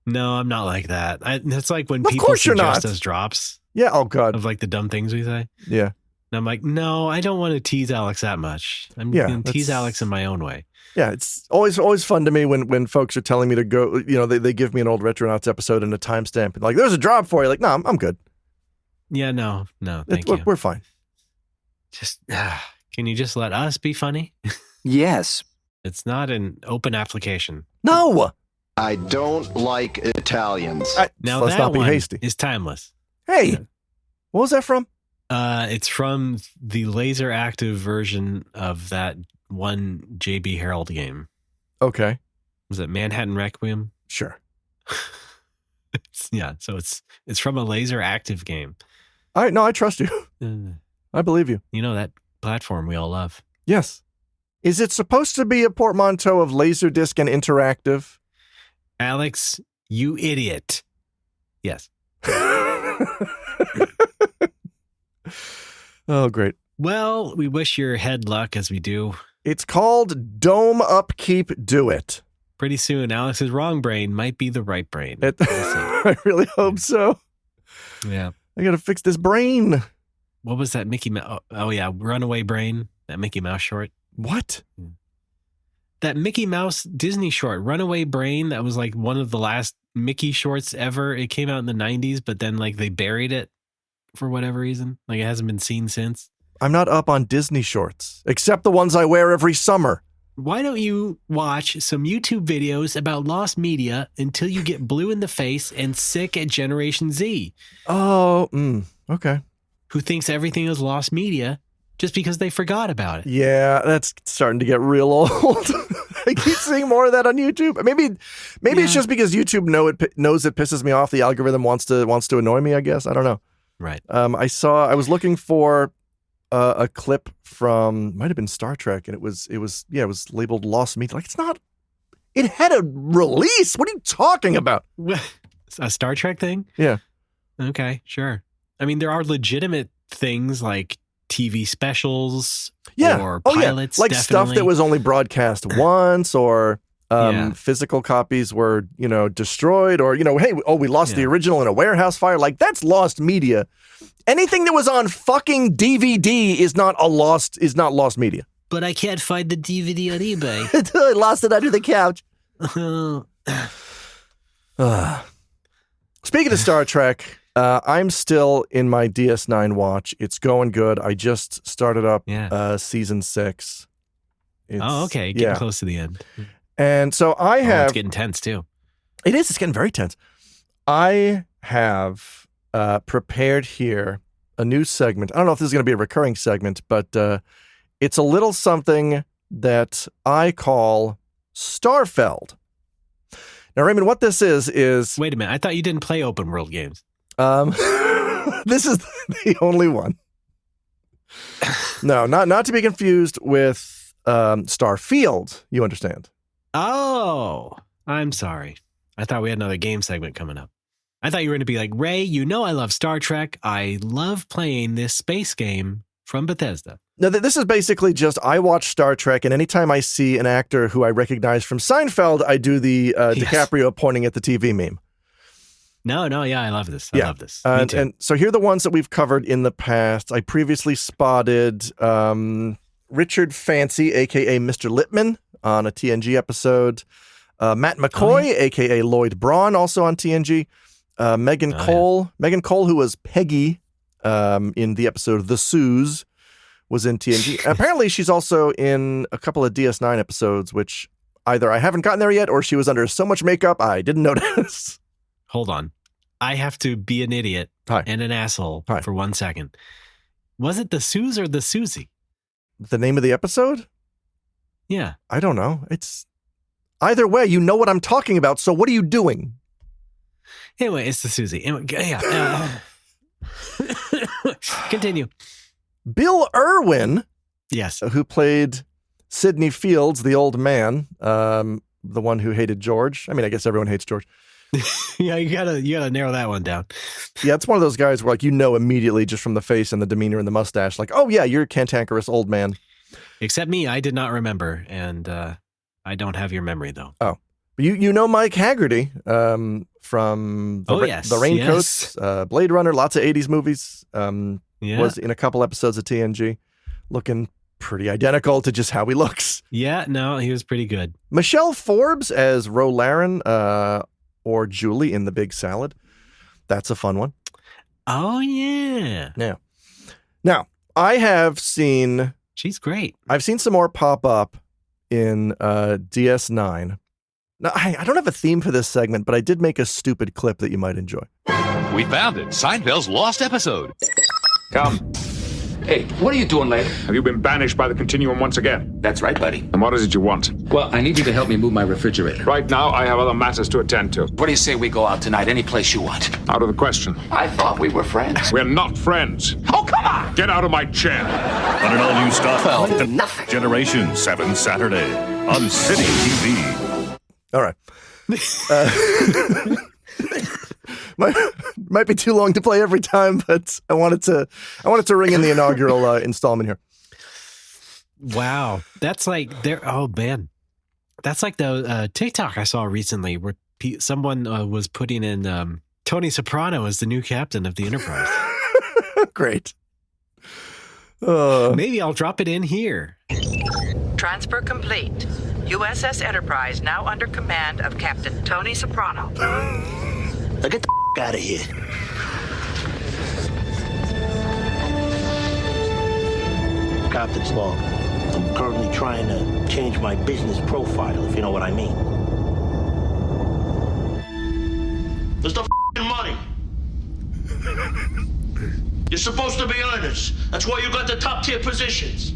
No, I'm not like that. It's like when Of people course you're suggest not. us drops Yeah. Oh God. of like the dumb things we say. Yeah. And I'm like, no, I don't want to tease Alex that much. I'm going to tease Alex in my own way. Yeah, it's always fun to me when folks are telling me to go. You know, they give me an old Retronauts episode and a timestamp, and like, there's a drop for you. Like, no, I'm good. Yeah, no, thank you. We're fine. Just can you just let us be funny? Yes. It's not an open application. No, I don't like Italians. Now let's that not be one hasty. is timeless. Hey, what was that from? It's from the laser active version of that one JB Harold game. Okay, Was it Manhattan Requiem? sure. So it's from a laser active game. All right, no, I trust you. I believe you. You know that platform we all love. Yes. Is it supposed to be a portmanteau of Laserdisc and interactive? Alex, you idiot. Yes. Oh, great. Well, we wish your head luck as we do. It's called Dome Upkeep Do It. Pretty soon, Alex's wrong brain might be the right brain. I really hope so. Yeah. I got to fix this brain. What was that Mickey Mouse? Oh, yeah. Runaway Brain. That Mickey Mouse short. What? That Mickey Mouse Disney short, Runaway Brain. That was like one of the last Mickey shorts ever. It came out in the 90s, but then like they buried it for whatever reason. Like it hasn't been seen since. I'm not up on Disney shorts, except the ones I wear every summer. Why don't you watch some YouTube videos about lost media until you get blue in the face and sick at Generation Z? Oh, okay. Who thinks everything is lost media just because they forgot about it. Yeah, that's starting to get real old. I keep seeing more of that on YouTube. Maybe it's just because YouTube knows it pisses me off. The algorithm wants to annoy me, I guess. I don't know. Right. I was looking for a clip from, might have been Star Trek, and it was labeled Lost Media. Like, it's not. It had a release. What are you talking about? A Star Trek thing? Yeah. Okay, sure. I mean, there are legitimate things like TV specials or pilots. Like definitely. Stuff that was only broadcast once, or physical copies were, destroyed, or, hey, we lost the original in a warehouse fire. Like, that's lost media. Anything that was on fucking DVD is not lost media. But I can't find the DVD on eBay. I lost it under the couch. Speaking of Star Trek, I'm still in my DS9 watch. It's going good. I just started up season 6. Okay. Getting close to the end. And so I have... it's getting tense, too. It is. It's getting very tense. I have prepared here a new segment. I don't know if this is going to be a recurring segment, but it's a little something that I call StarFeld. Now, Raymond, what this is... Wait a minute. I thought you didn't play open world games. This is the only one. No, not to be confused with StarFeld, you understand. Oh, I'm sorry. I thought we had another game segment coming up. I thought you were going to be like, Ray, I love Star Trek. I love playing this space game from Bethesda. No, this is basically just, I watch Star Trek, and anytime I see an actor who I recognize from Seinfeld, I do the DiCaprio pointing at the TV meme. No, I love this. I love this. And so here are the ones that we've covered in the past. I previously spotted Richard Fancy, a.k.a. Mr. Lippman, on a TNG episode. Matt McCoy, a.k.a. Lloyd Braun, also on TNG. Megan Cole, who was Peggy in the episode The Suze, was in TNG. Apparently, she's also in a couple of DS9 episodes, which either I haven't gotten there yet, or she was under so much makeup I didn't notice. Hold on. I have to be an idiot and an asshole for 1 second. Was it The Suze or The Susie? The name of the episode? Yeah. I don't know. It's either way, you know what I'm talking about, so what are you doing? Anyway, it's the Susie. Continue. Bill Irwin, yes, who played Sidney Fields, the old man, the one who hated George. I mean, I guess everyone hates George. Yeah, you gotta narrow that one down. Yeah, it's one of those guys where, like, immediately just from the face and the demeanor and the mustache, like, oh yeah, you're a cantankerous old man. Except me, I did not remember, and I don't have your memory though. Oh, you know Mike Haggerty from from The Raincoats, Blade Runner, lots of 80s movies. Was in a couple episodes of TNG, looking pretty identical to just how he looks. Yeah, no, he was pretty good. Michelle Forbes as Ro Laren, or Julie in The Big Salad. That's a fun one. Oh, yeah. Yeah. Now, I have seen... She's great. I've seen some more pop up in DS9. Now, I don't have a theme for this segment, but I did make a stupid clip that you might enjoy. We found it. Seinfeld's lost episode. Come. Hey, what are you doing later? Have you been banished by the Continuum once again? That's right, buddy. And what is it you want? Well, I need you to help me move my refrigerator. Right now, I have other matters to attend to. What do you say we go out tonight, any place you want? Out of the question. I thought we were friends. We're not friends. Oh, come on! Get out of my chair. On an all-new StarFeld. Nothing. Generation 7 Saturday on City TV. All right. Might be too long to play every time, but I wanted to ring in the inaugural installment here. Wow, that's like there. Oh man, that's like the TikTok I saw recently where someone was putting in Tony Soprano as the new captain of the Enterprise. Great. Maybe I'll drop it in here. Transfer complete. USS Enterprise now under command of Captain Tony Soprano. Now get the out of here. Captain's log. I'm currently trying to change my business profile, if you know what I mean. There's the money. You're supposed to be earners. That's why you got the top tier positions.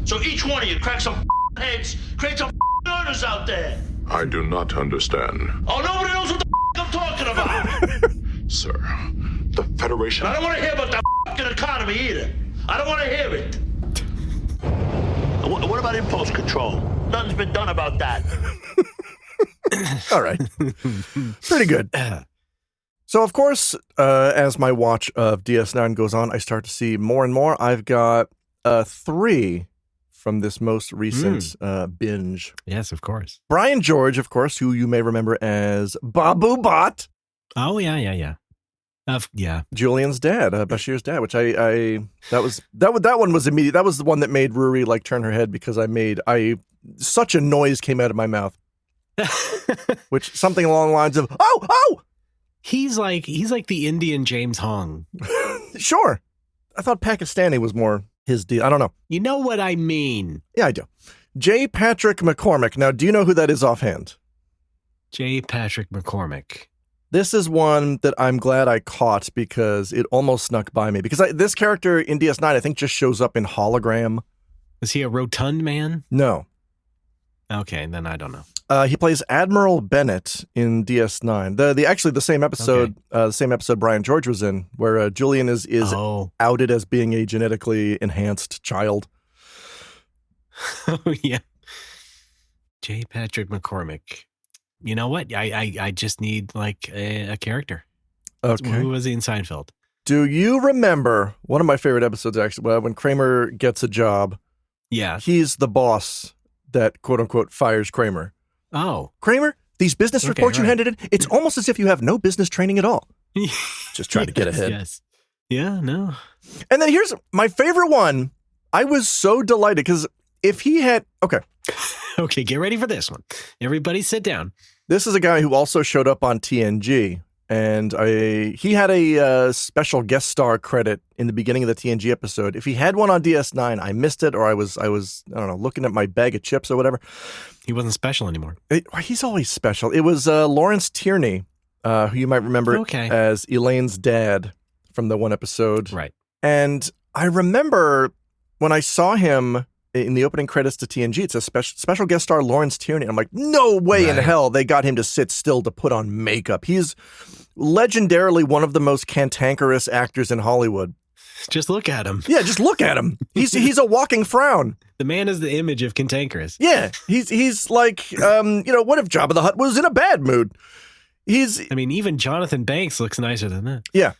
So each one of you crack some heads, create some earners out there. I do not understand. Oh, nobody knows what the I'm talking about. Sir, the Federation... I don't want to hear about the fucking economy either. I don't want to hear it. What about impulse control? Nothing's been done about that. All right. Pretty good. So, of course, as my watch of DS9 goes on, I start to see more and more. I've got 3 from this most recent binge. Yes, of course. Brian George, of course, who you may remember as Babu Bot. Oh, yeah. Yeah. Julian's dad, Bashir's dad, which that one was immediate. That was the one that made Ruri like turn her head because such a noise came out of my mouth. Which something along the lines of, oh! He's like the Indian James Hong. Sure. I thought Pakistani was more his deal. I don't know. You know what I mean. Yeah, I do. J. Patrick McCormick. Now, do you know who that is offhand? J. Patrick McCormick. This is one that I'm glad I caught because it almost snuck by me. Because this character in DS9, I think, just shows up in hologram. Is he a rotund man? No. Okay, then I don't know. He plays Admiral Bennett in DS9. Actually the same episode. Okay. The same episode Brian George was in, where Julian is outed as being a genetically enhanced child. Oh yeah. J. Patrick McCormick. You know what? I just need like a character. Okay. Who was he in Seinfeld? Do you remember one of my favorite episodes? Actually, when Kramer gets a job. Yeah. He's the boss that quote unquote fires Kramer. Oh. Kramer, these business reports you handed in, it's almost as if you have no business training at all. Just trying to get ahead. Yes. Yeah, no. And then here's my favorite one. I was so delighted because if he had... Okay. Okay, get ready for this one. Everybody sit down. This is a guy who also showed up on TNG. And he had a special guest star credit in the beginning of the TNG episode. If he had one on DS9, I missed it, or I was I don't know, looking at my bag of chips or whatever. He wasn't special anymore. He's always special. It was Lawrence Tierney, who you might remember as Elaine's dad from the one episode. Right. And I remember when I saw him in the opening credits to TNG, it's a special guest star, Lawrence Tierney. I'm like, no way in hell they got him to sit still to put on makeup. He's legendarily one of the most cantankerous actors in Hollywood. Just look at him. Yeah, just look at him. He's a walking frown. The man is the image of cantankerous. Yeah, he's like, what if Jabba the Hutt was in a bad mood? Even Jonathan Banks looks nicer than that. Yeah.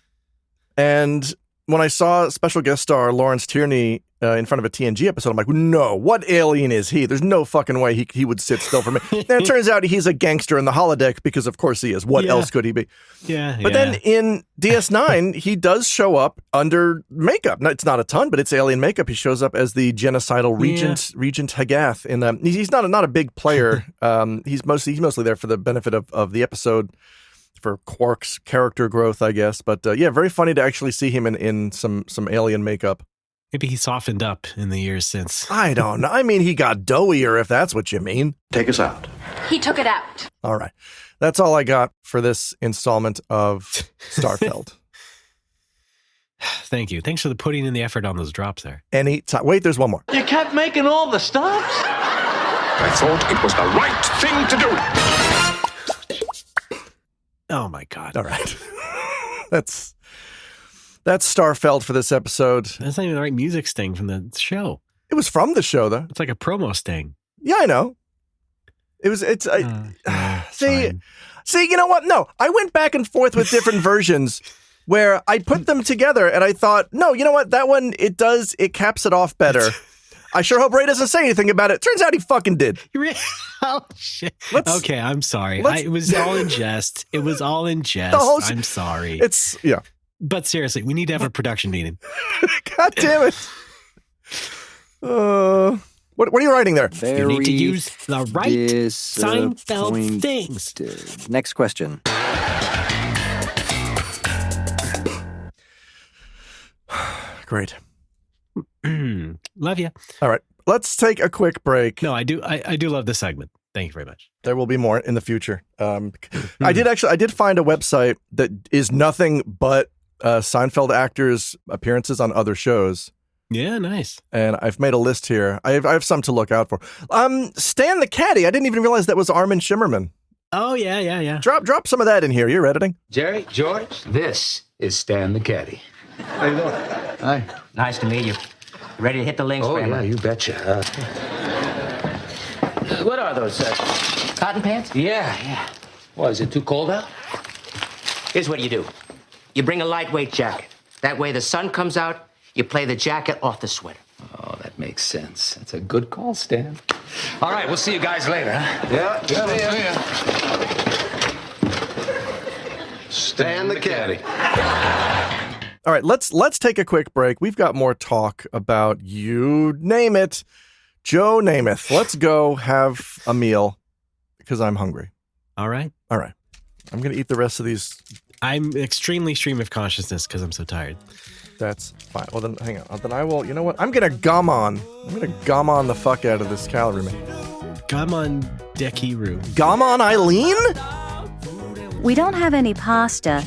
And when I saw special guest star Lawrence Tierney in front of a TNG episode. I'm like, no, what alien is he? There's no fucking way he would sit still for me. Then it turns out he's a gangster in the holodeck because, of course, he is. What else could he be? But then in DS9, he does show up under makeup. No, it's not a ton, but it's alien makeup. He shows up as the genocidal Regent Hagath. He's not a big player. He's mostly there for the benefit of the episode, for Quark's character growth, I guess. But very funny to actually see him in some alien makeup. Maybe he softened up in the years since. I don't know. I mean, he got doughier, if that's what you mean. Take us out. He took it out. All right. That's all I got for this installment of StarFeld. Thank you. Thanks for putting in the effort on those drops there. Anytime. Wait, there's one more. You kept making all the stops? I thought it was the right thing to do. Oh, my God. All right. That's StarFeld for this episode. That's not even the right music sting from the show. It was from the show, though. It's like a promo sting. Yeah, I know. See, you know what? No, I went back and forth with different versions where I put them together and I thought, no, you know what? That one, it caps it off better. I sure hope Ray doesn't say anything about it. Turns out he fucking did. Oh, shit. Okay, I'm sorry. It was all in jest. It was all in jest. I'm sorry. But seriously, we need to have a production meeting. God damn it. What are you writing there? You need to use the right Seinfeld things. Next question. Great. Love you. All right. Let's take a quick break. No, I do love this segment. Thank you very much. There will be more in the future. I did find a website that is nothing but Seinfeld actors' appearances on other shows. Yeah, nice. And I've made a list here. I have some to look out for. Stan the Caddy. I didn't even realize that was Armin Shimmerman. Oh, yeah. Drop some of that in here. You're editing. Jerry, George, this is Stan the Caddy. How you doing? Hi. Nice to meet you. Ready to hit the links, yeah, you betcha. What are those, cotton pants? Yeah. What, is it too cold out? Here's what you do. You bring a lightweight jacket. That way the sun comes out, you play the jacket off the sweater. Oh, that makes sense. That's a good call, Stan. All right, we'll see you guys later, huh? Yeah. Stan the Caddy. All right, let's take a quick break. We've got more talk about you name it, Joe Namath. Let's go have a meal because I'm hungry. All right. I'm going to eat the rest of these. I'm extremely stream of consciousness because I'm so tired. That's fine. Well, then hang on. Then I will. You know what? I'm going to gum on the fuck out of this calorie man. Gum on Dekiru. Gum on Eileen? We don't have any pasta.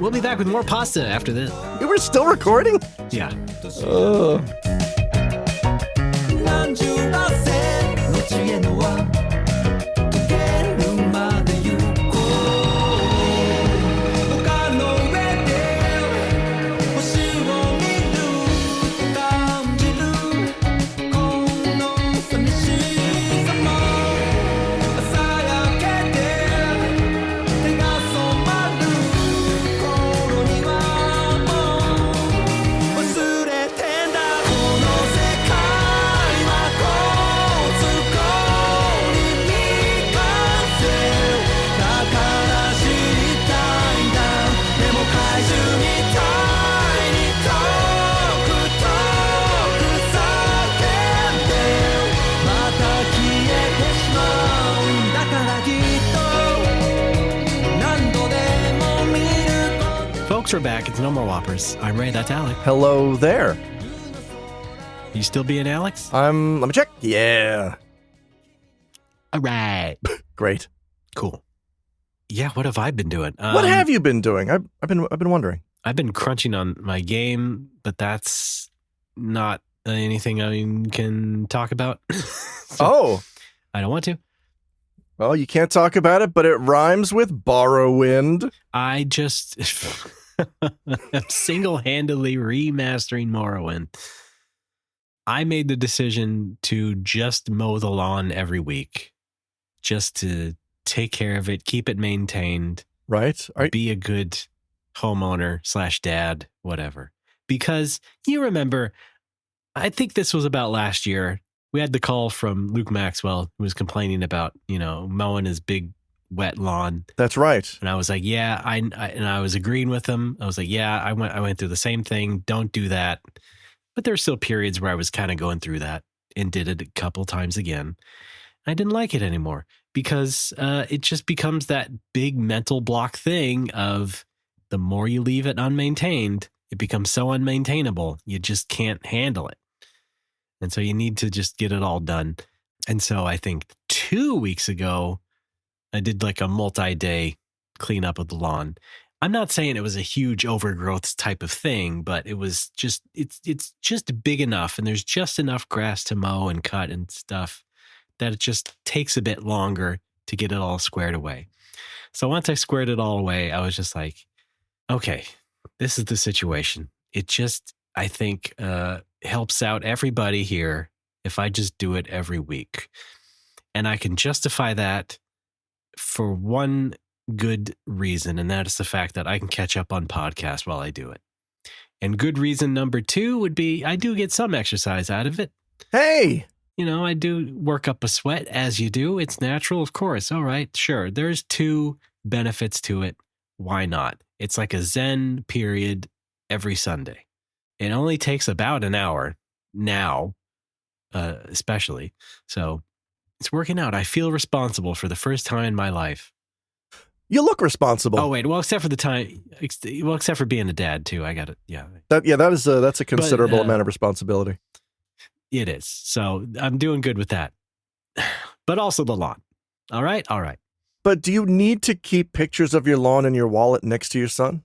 We'll be back with more pasta after this. You were still recording? Yeah. We're back. It's No More Whoppers. I'm Ray. That's Alec. Hello there. You still being Alex? Let me check. Yeah. All right. Great. Cool. Yeah. What have I been doing? What have you been doing? I've been wondering. I've been crunching on my game, but that's not anything I can talk about. I don't want to. Well, you can't talk about it, but it rhymes with Borrowwind. I just am single-handedly remastering Morrowind. I made the decision to just mow the lawn every week, just to take care of it, keep it maintained, right? Be a good homeowner / dad, whatever. Because you remember, I think this was about last year. We had the call from Luke Maxwell, who was complaining about, mowing his big wet lawn. That's right. And I was like, yeah, and I was agreeing with him. I was like, yeah, I went through the same thing. Don't do that. But there were still periods where I was kind of going through that and did it a couple times again. I didn't like it anymore because it just becomes that big mental block thing of the more you leave it unmaintained, it becomes so unmaintainable. You just can't handle it. And so you need to just get it all done. And so I think 2 weeks ago, I did like a multi-day cleanup of the lawn. I'm not saying it was a huge overgrowth type of thing, but it was just, it's just big enough and there's just enough grass to mow and cut and stuff that it just takes a bit longer to get it all squared away. So once I squared it all away, I was just like, okay, this is the situation. It just, I think, helps out everybody here if I just do it every week. And I can justify that for one good reason, and that is the fact that I can catch up on podcasts while I do it. And good reason number 2 would be I do get some exercise out of it. Hey! I do work up a sweat, as you do. It's natural, of course. All right, sure. There's 2 benefits to it. Why not? It's like a Zen period every Sunday. It only takes about an hour now, especially. So it's working out. I feel responsible for the first time in my life. You look responsible. Oh, wait. Well, except for being a dad, too. I got it. Yeah. That's a considerable amount of responsibility. It is. So I'm doing good with that. But also the lawn. All right. But do you need to keep pictures of your lawn in your wallet next to your son?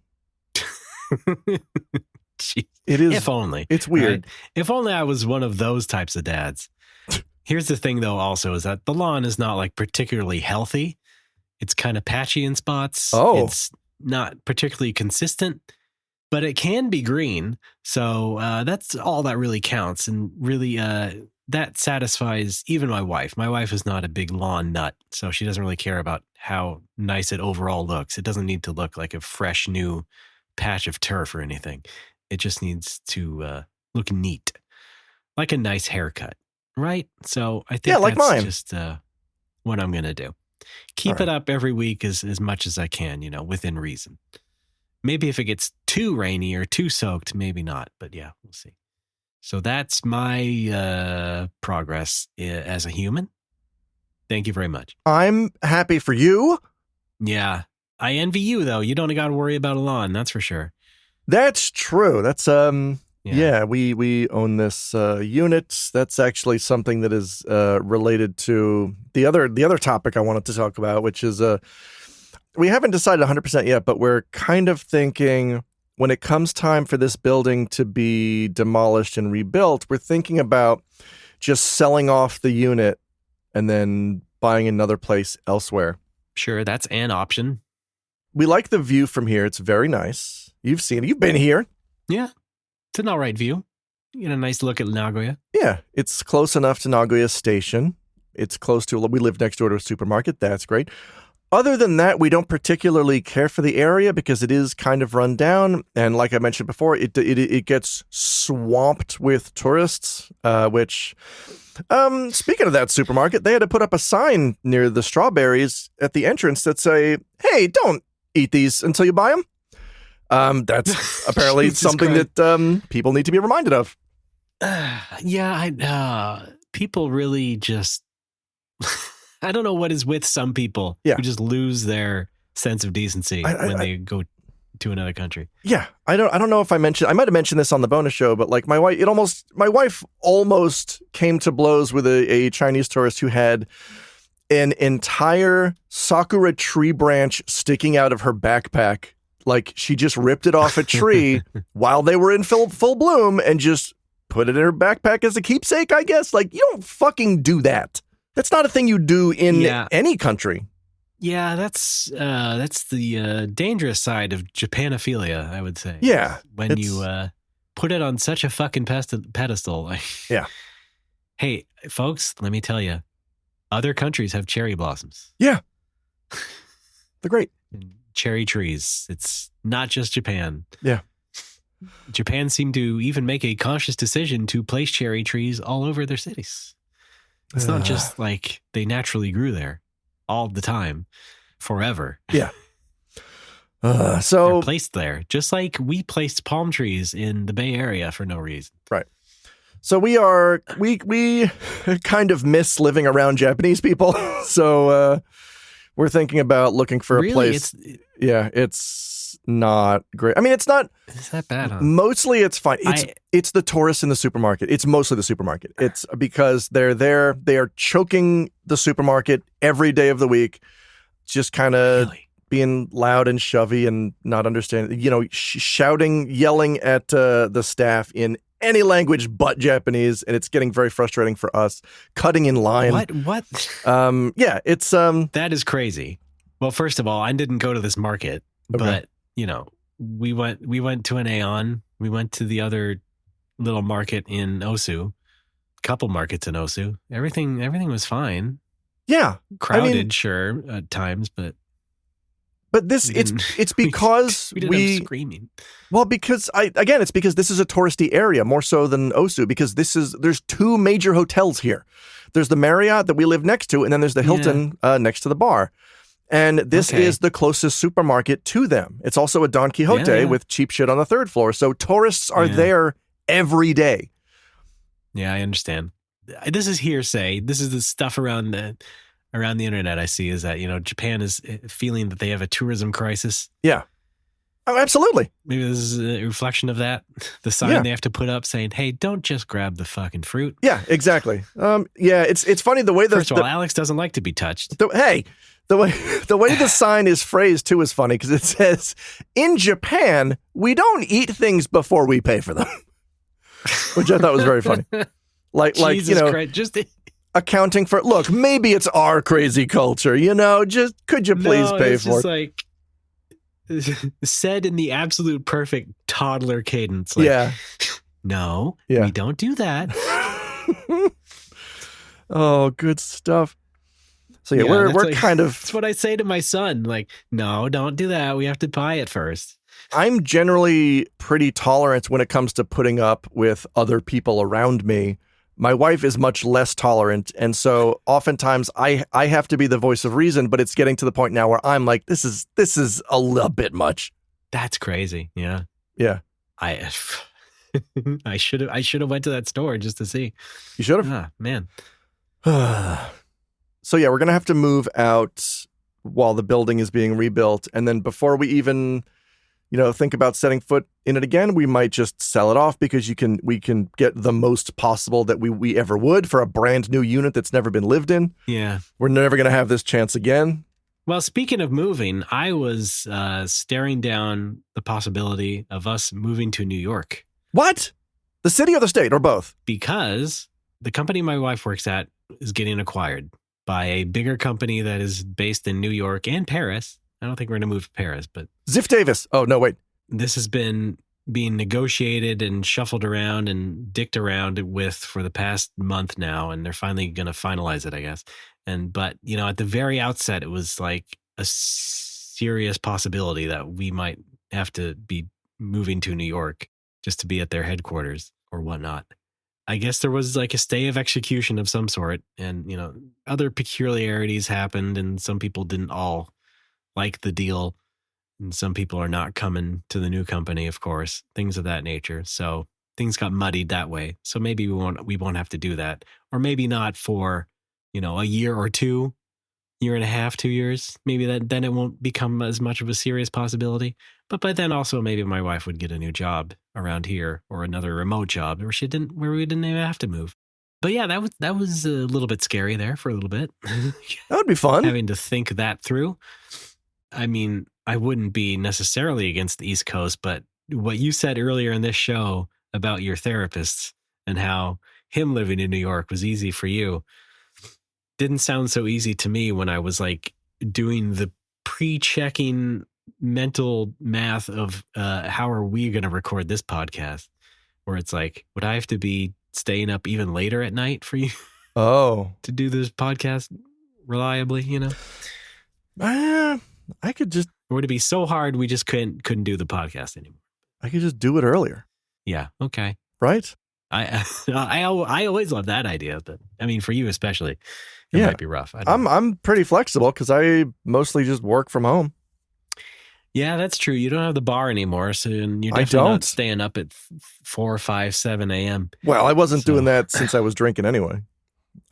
It is. If only. It's weird. Right? If only I was one of those types of dads. Here's the thing, though, also, is that the lawn is not like particularly healthy. It's kind of patchy in spots. Oh. It's not particularly consistent, but it can be green. So that's all that really counts. And really, that satisfies even my wife. My wife is not a big lawn nut, so she doesn't really care about how nice it overall looks. It doesn't need to look like a fresh new patch of turf or anything. It just needs to look neat, like a nice haircut, right? So I think like that's mine. Just what I'm going to do. Keep it up every week as much as I can, within reason. Maybe if it gets too rainy or too soaked, maybe not. But yeah, we'll see. So that's my progress as a human. Thank you very much. I'm happy for you. Yeah. I envy you, though. You don't got to worry about a lawn. That's for sure. That's true. That's yeah, we own this unit. That's actually something that is related to the other topic I wanted to talk about, which is we haven't decided 100% yet, but we're kind of thinking when it comes time for this building to be demolished and rebuilt, we're thinking about just selling off the unit and then buying another place elsewhere. Sure, that's an option. We like the view from here. It's very nice. You've seen it. You've been here. Yeah. It's an all right view. You get a nice look at Nagoya. Yeah. It's close enough to Nagoya Station. It's close to, we live next door to a supermarket. That's great. Other than that, we don't particularly care for the area because it is kind of run down. And like I mentioned before, it gets swamped with tourists, which, speaking of that supermarket, they had to put up a sign near the strawberries at the entrance that say, hey, don't eat these until you buy them. That's apparently something that people need to be reminded of. People really just, I don't know what is with some people who just lose their sense of decency when they go to another country. Yeah, I don't know if I might have mentioned this on the bonus show, but like my wife almost came to blows with a Chinese tourist who had an entire sakura tree branch sticking out of her backpack. Like she just ripped it off a tree while they were in full bloom and just put it in her backpack as a keepsake, I guess. Like you don't fucking do that. That's not a thing you do in any country. Yeah, that's the dangerous side of Japanophilia, I would say. Yeah. When you put it on such a fucking pedestal. Yeah. Hey, folks, let me tell you, other countries have cherry blossoms. Yeah. They're great. Cherry trees. It's not just Japan. Yeah. Japan seemed to even make a conscious decision to place cherry trees all over their cities. It's not just like they naturally grew there all the time, forever. Yeah. They're placed there, just like we placed palm trees in the Bay Area for no reason. Right. So we kind of miss living around Japanese people. So we're thinking about looking for a place. It's not great. I mean, it's not. It's that bad, huh? Mostly it's fine. It's the tourists in the supermarket. It's mostly the supermarket. It's because they're there. They are choking the supermarket every day of the week, just kind of being loud and shovey and not understanding, shouting, yelling at the staff in any language but Japanese, and it's getting very frustrating for us. Cutting in line. What? Yeah, it's that is crazy. Well, first of all, I didn't go to this market, but we went to an Aeon. We went to the other little market in Osu. Couple markets in Osu. Everything was fine. Yeah, crowded, sure, at times, but this it's because we didn't have screaming. Well, because it's because this is a touristy area more so than Osu, because there's two major hotels here. There's the Marriott that we live next to, and then there's the Hilton next to the bar. And this is the closest supermarket to them. It's also a Don Quixote with cheap shit on the third floor. So tourists are there every day. Yeah, I understand. This is hearsay. This is the stuff around the internet I see, is that, Japan is feeling that they have a tourism crisis. Yeah. Oh, absolutely. Maybe this is a reflection of that. The sign they have to put up saying, hey, don't just grab the fucking fruit. Yeah, exactly. It's funny the way First of all, Alex doesn't like to be touched. The way the sign is phrased too is funny, because it says, in Japan, we don't eat things before we pay for them. Which I thought was very funny. Jesus Christ, just accounting for, look, maybe it's our crazy culture, just could you please pay for it? Like said in the absolute perfect toddler cadence. No, we don't do that. Oh, good stuff. So we're kind of. That's what I say to my son. Like, no, don't do that. We have to buy it first. I'm generally pretty tolerant when it comes to putting up with other people around me. My wife is much less tolerant, and so oftentimes I have to be the voice of reason, but it's getting to the point now where I'm like, this is a little bit much. That's crazy. Yeah. Yeah. I should have went to that store just to see. You should have. Ah, man. So yeah, we're going to have to move out while the building is being rebuilt, and then before we even think about setting foot in it again, we might just sell it off, because we can get the most possible that we ever would for a brand new unit that's never been lived in. Yeah. We're never going to have this chance again. Well, speaking of moving, I was staring down the possibility of us moving to New York. What? The city or the state, or both? Because the company my wife works at is getting acquired by a bigger company that is based in New York and Paris. I don't think we're going to move to Paris, but Ziff Davis. Oh, no, wait. This has been being negotiated and shuffled around and dicked around with for the past month now, and they're finally going to finalize it, I guess. But at the very outset, it was like a serious possibility that we might have to be moving to New York just to be at their headquarters or whatnot. I guess there was like a stay of execution of some sort, and other peculiarities happened, and some people didn't all like the deal, and some people are not coming to the new company, of course, things of that nature. So things got muddied that way. So maybe we won't have to do that, or maybe not for, a year or two, year and a half, 2 years. Maybe then it won't become as much of a serious possibility. But by then also maybe my wife would get a new job around here, or another remote job where we didn't even have to move. But yeah, that was a little bit scary there for a little bit. That would be fun. Having to think that through. I mean, I wouldn't be necessarily against the East Coast, but what you said earlier in this show about your therapist and how him living in New York was easy for you didn't sound so easy to me when I was like doing the pre-checking mental math of how are we going to record this podcast, where it's like, would I have to be staying up even later at night for you to do this podcast reliably, I could just... Or would it be so hard we just couldn't do the podcast anymore? I could just do it earlier. Yeah. Okay. Right? I always love that idea, but I mean, for you especially, it might be rough. I'm pretty flexible because I mostly just work from home. Yeah, that's true. You don't have the bar anymore, so you're definitely not staying up at 4, 5, 7 a.m. Well, I wasn't doing that since I was drinking anyway.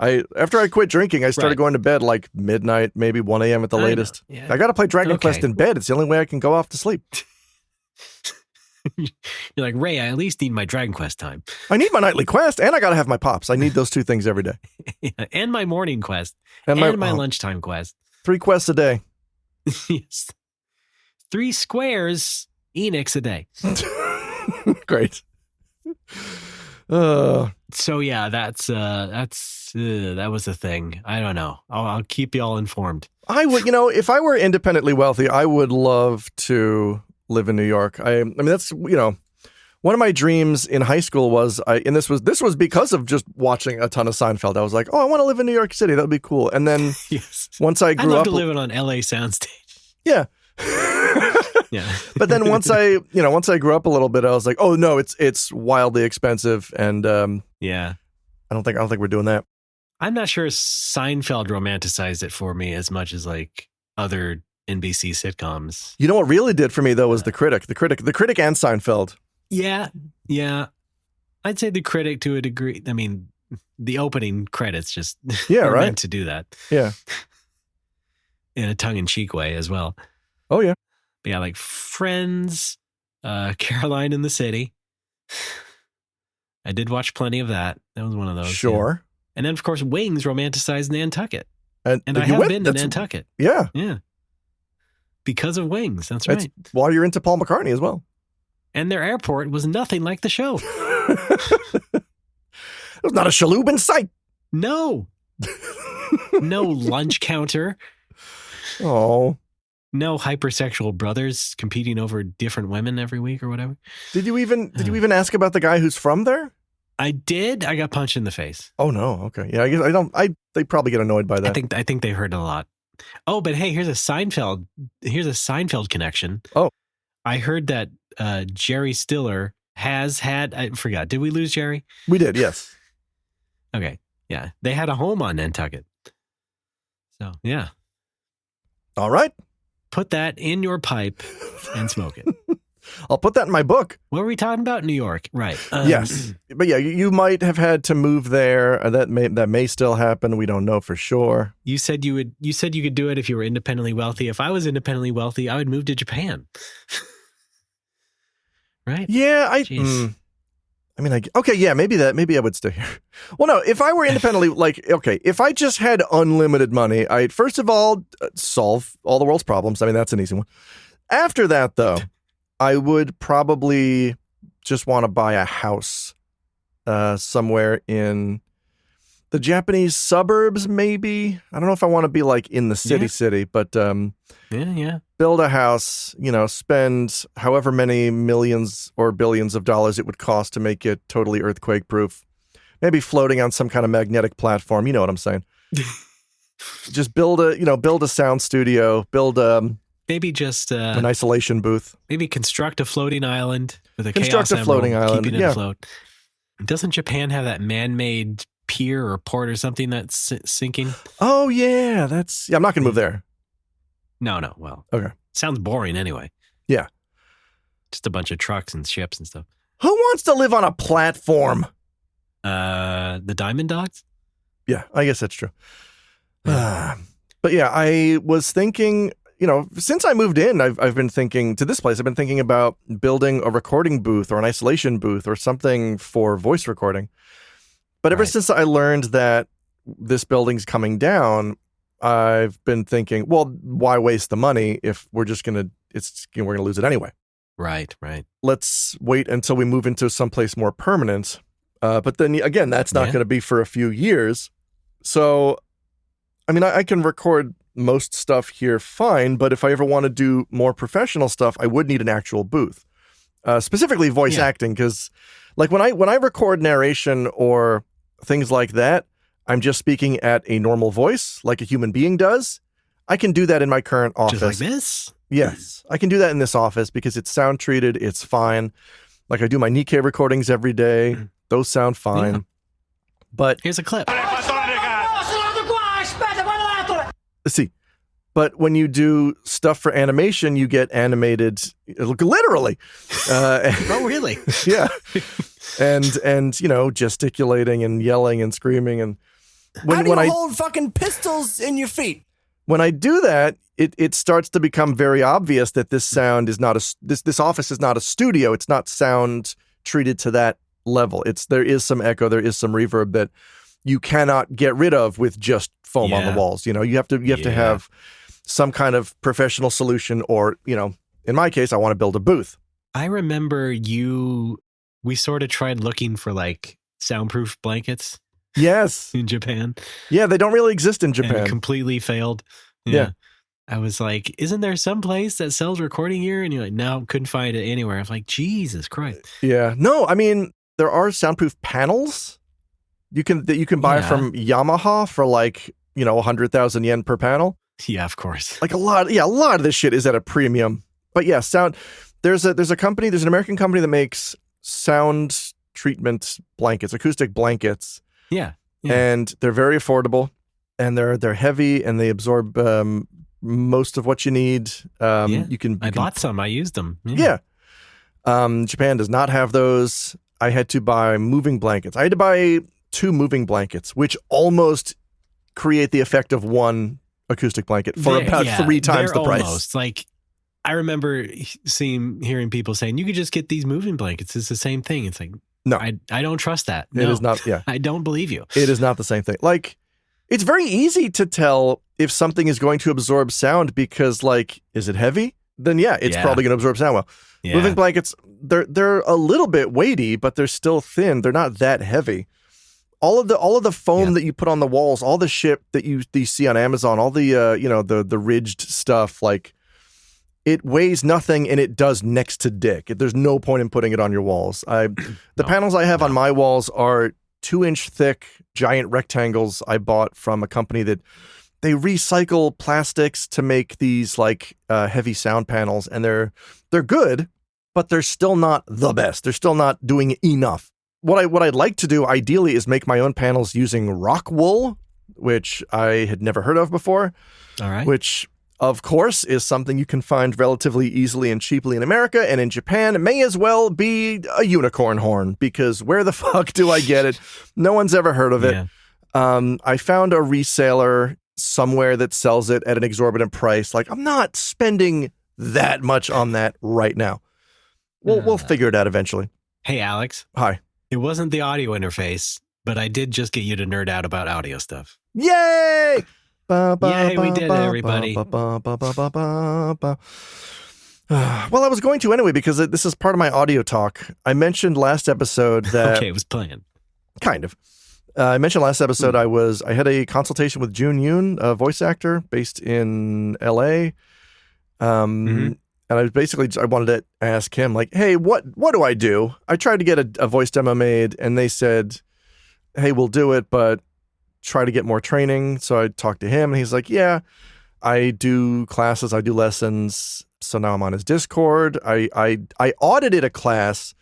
After I quit drinking, I started going to bed like midnight, maybe 1 a.m. at the latest. Yeah. I got to play Dragon Quest in bed. It's the only way I can go off to sleep. You're like, Ray, I at least need my Dragon Quest time. I need my nightly quest, and I got to have my pops. I need those 2 things every day. And my morning quest, and my lunchtime quest. 3 quests a day. Yes. 3 squares, Enix a day. Great. So yeah, that was the thing. I don't know. I'll keep you all informed. I would, if I were independently wealthy, I would love to live in New York. I mean, that's, one of my dreams in high school was, and this was because of just watching a ton of Seinfeld. I was like, oh, I want to live in New York City. That would be cool. And then once I grew up, I'd love to live on LA soundstage. Yeah. Yeah. But then once I grew up a little bit, I was like, oh no, it's wildly expensive. And yeah, I don't think we're doing that. I'm not sure Seinfeld romanticized it for me as much as like other NBC sitcoms. You know what really did for me though was The Critic and Seinfeld. Yeah. I'd say The Critic to a degree. I mean, the opening credits just meant to do that. Yeah. In a tongue-in-cheek way as well. Oh yeah. But yeah, like Friends, Caroline in the City. I did watch plenty of that. That was one of those. Sure. Yeah. And then of course Wings romanticized Nantucket. And I have been to Nantucket. Yeah. Yeah. Because of Wings. That's right. While you're into Paul McCartney as well. And their airport was nothing like the show. It was not a shaloub in sight. No. No lunch counter. Oh. No hypersexual brothers competing over different women every week or whatever. Did you even ask about the guy who's from there? I did. I got punched in the face. Oh no. Okay. Yeah. I guess they probably get annoyed by that. I think they heard it a lot. Oh, but hey, here's a Seinfeld connection. Oh. I heard that Jerry Stiller has had, I forgot. Did we lose Jerry? We did. Yes. Okay. Yeah. They had a home on Nantucket. So yeah. All right. Put that in your pipe and smoke it. I'll put that in my book. What were we talking about? New York. Right. Yes. But yeah, you might have had to move there. That may still happen. We don't know for sure. You said you could do it if you were independently wealthy. If I was independently wealthy, I would move to Japan. Right? Yeah. Maybe I would stay here. Well, no, if I were independently, if I just had unlimited money, I'd first of all solve all the world's problems. I mean, that's an easy one. After that, though, I would probably just want to buy a house somewhere in the Japanese suburbs, maybe. I don't know if I want to be like in the city, but build a house, spend however many millions or billions of dollars it would cost to make it totally earthquake proof. Maybe floating on some kind of magnetic platform. You know what I'm saying? Just build a sound studio, maybe just an isolation booth. Maybe construct a floating island with a chaos emerald, keeping it afloat. Doesn't Japan have that man-made pier or port or something that's sinking? Oh yeah, I'm not gonna move there. No. Well, okay. Sounds boring anyway. Yeah, just a bunch of trucks and ships and stuff. Who wants to live on a platform? The Diamond Dogs. Yeah, I guess that's true. But yeah, I was thinking. Since I moved in, I've been thinking to this place. I've been thinking about building a recording booth or an isolation booth or something for voice recording. But ever since I learned that this building's coming down, I've been thinking, well, why waste the money if we're just gonna lose it anyway? Right. Let's wait until we move into someplace more permanent. But then again, that's not going to be for a few years. So, I mean, I can record most stuff here fine, but if I ever want to do more professional stuff, I would need an actual booth, specifically voice acting, because like when I record narration or things like that, I'm just speaking at a normal voice like a human being does. I can do that in my current office. Just like this? Yes, I can do that in this office because it's sound treated. It's fine. Like I do my Nikkei recordings every day. Those sound fine. Yeah. But here's a clip. See, but when you do stuff for animation, you get animated literally. Oh, really? Yeah. And you know, gesticulating and yelling and screaming. And how do you hold fucking pistols in your feet? When I do that, it starts to become very obvious that this sound is not this office is not a studio. It's not sound treated to that level. There is some echo, there is some reverb that you cannot get rid of with just foam on the walls. You know, you have to have some kind of professional solution, or, you know, in my case, I want to build a booth. I remember we sort of tried looking for like soundproof blankets. Yes. In Japan. Yeah, they don't really exist in Japan. And completely failed. Yeah. I was like, isn't there some place that sells recording gear? And you're like, no, couldn't find it anywhere. I was like, Jesus Christ. Yeah. No, I mean, there are soundproof panels that you can buy from Yamaha for like, you know, 100,000 yen per panel. Yeah, of course. Like a lot of this shit is at a premium. But yeah, there's an American company that makes sound treatment blankets, acoustic blankets. Yeah. And they're very affordable, and they're heavy, and they absorb most of what you need. I bought some. I used them. Yeah. Japan does not have those. I had to buy moving blankets. I had to buy 2 moving blankets, which almost create the effect of one acoustic blanket for about 3 times the price. Almost. Like, I remember hearing people saying, you could just get these moving blankets. It's the same thing. It's like, no, I don't trust that. No, it is not. Yeah. I don't believe you. It is not the same thing. Like, it's very easy to tell if something is going to absorb sound because, like, is it heavy? Then it's probably going to absorb sound well. Yeah. Moving blankets, they're a little bit weighty, but they're still thin. They're not that heavy. All of the foam that you put on the walls, all the shit that you see on Amazon, all the the ridged stuff, like, it weighs nothing and it does next to dick. There's no point in putting it on your walls. The panels I have on my walls are 2-inch thick giant rectangles I bought from a company that they recycle plastics to make these like heavy sound panels, and they're good, but they're still not the best. They're still not doing enough. What I'd like to do ideally is make my own panels using rock wool, which I had never heard of before. All right. Which, of course, is something you can find relatively easily and cheaply in America, and in Japan it may as well be a unicorn horn, because where the fuck do I get it? No one's ever heard of it. Yeah. I found a reseller somewhere that sells it at an exorbitant price. Like, I'm not spending that much on that right now. We'll figure it out eventually. Hey, Alex. Hi. It wasn't the audio interface, but I did just get you to nerd out about audio stuff. Yay! Yay, we did it, everybody. Well, I was going to anyway, because this is part of my audio talk. I mentioned last episode that... Okay, it was planned. Kind of. I mentioned last episode I had a consultation with Jun Yoon, a voice actor based in LA. And I wanted to ask him, like, hey, what do I do? I tried to get a voice demo made, and they said, hey, we'll do it, but try to get more training. So I talked to him, and he's like, yeah, I do classes, I do lessons. So now I'm on his Discord. I audited a class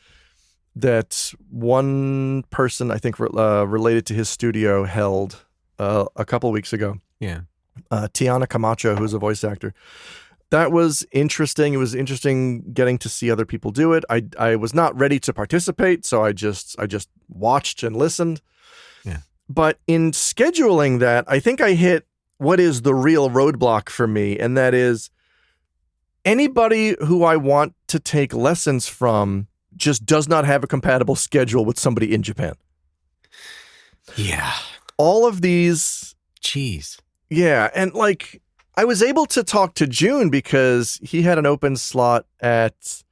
that one person, I think related to his studio, held a couple weeks ago. Yeah. Tiana Camacho, who's a voice actor. That was interesting. It was interesting getting to see other people do it. I was not ready to participate, so I just watched and listened. Yeah. But in scheduling that, I think I hit what is the real roadblock for me, and that is anybody who I want to take lessons from just does not have a compatible schedule with somebody in Japan. Yeah. All of these... Jeez. Yeah, and like... I was able to talk to June because he had an open slot at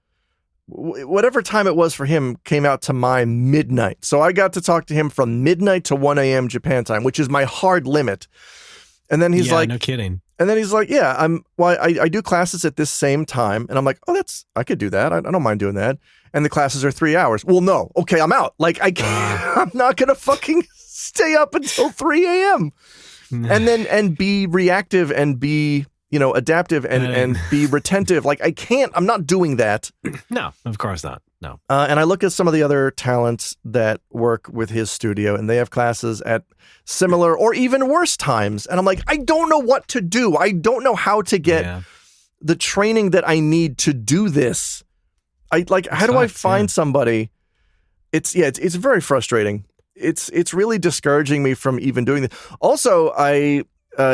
whatever time it was for him came out to my midnight. So I got to talk to him from midnight to 1 a.m. Japan time, which is my hard limit. And then he's like, no kidding. And then he's like, yeah, I do classes at this same time. And I'm like, oh, I could do that. I don't mind doing that. And the classes are 3 hours. Well, no. Okay, I'm out. Like, I can't, I'm not going to fucking stay up until 3 a.m. And be reactive and be adaptive and be retentive. Like I'm not doing that. No, of course not. No. And I look at some of the other talents that work with his studio, and they have classes at similar or even worse times. And I'm like, I don't know what to do. I don't know how to get the training that I need to do this. How do I find somebody? It's very frustrating. It's really discouraging me from even doing this. Also,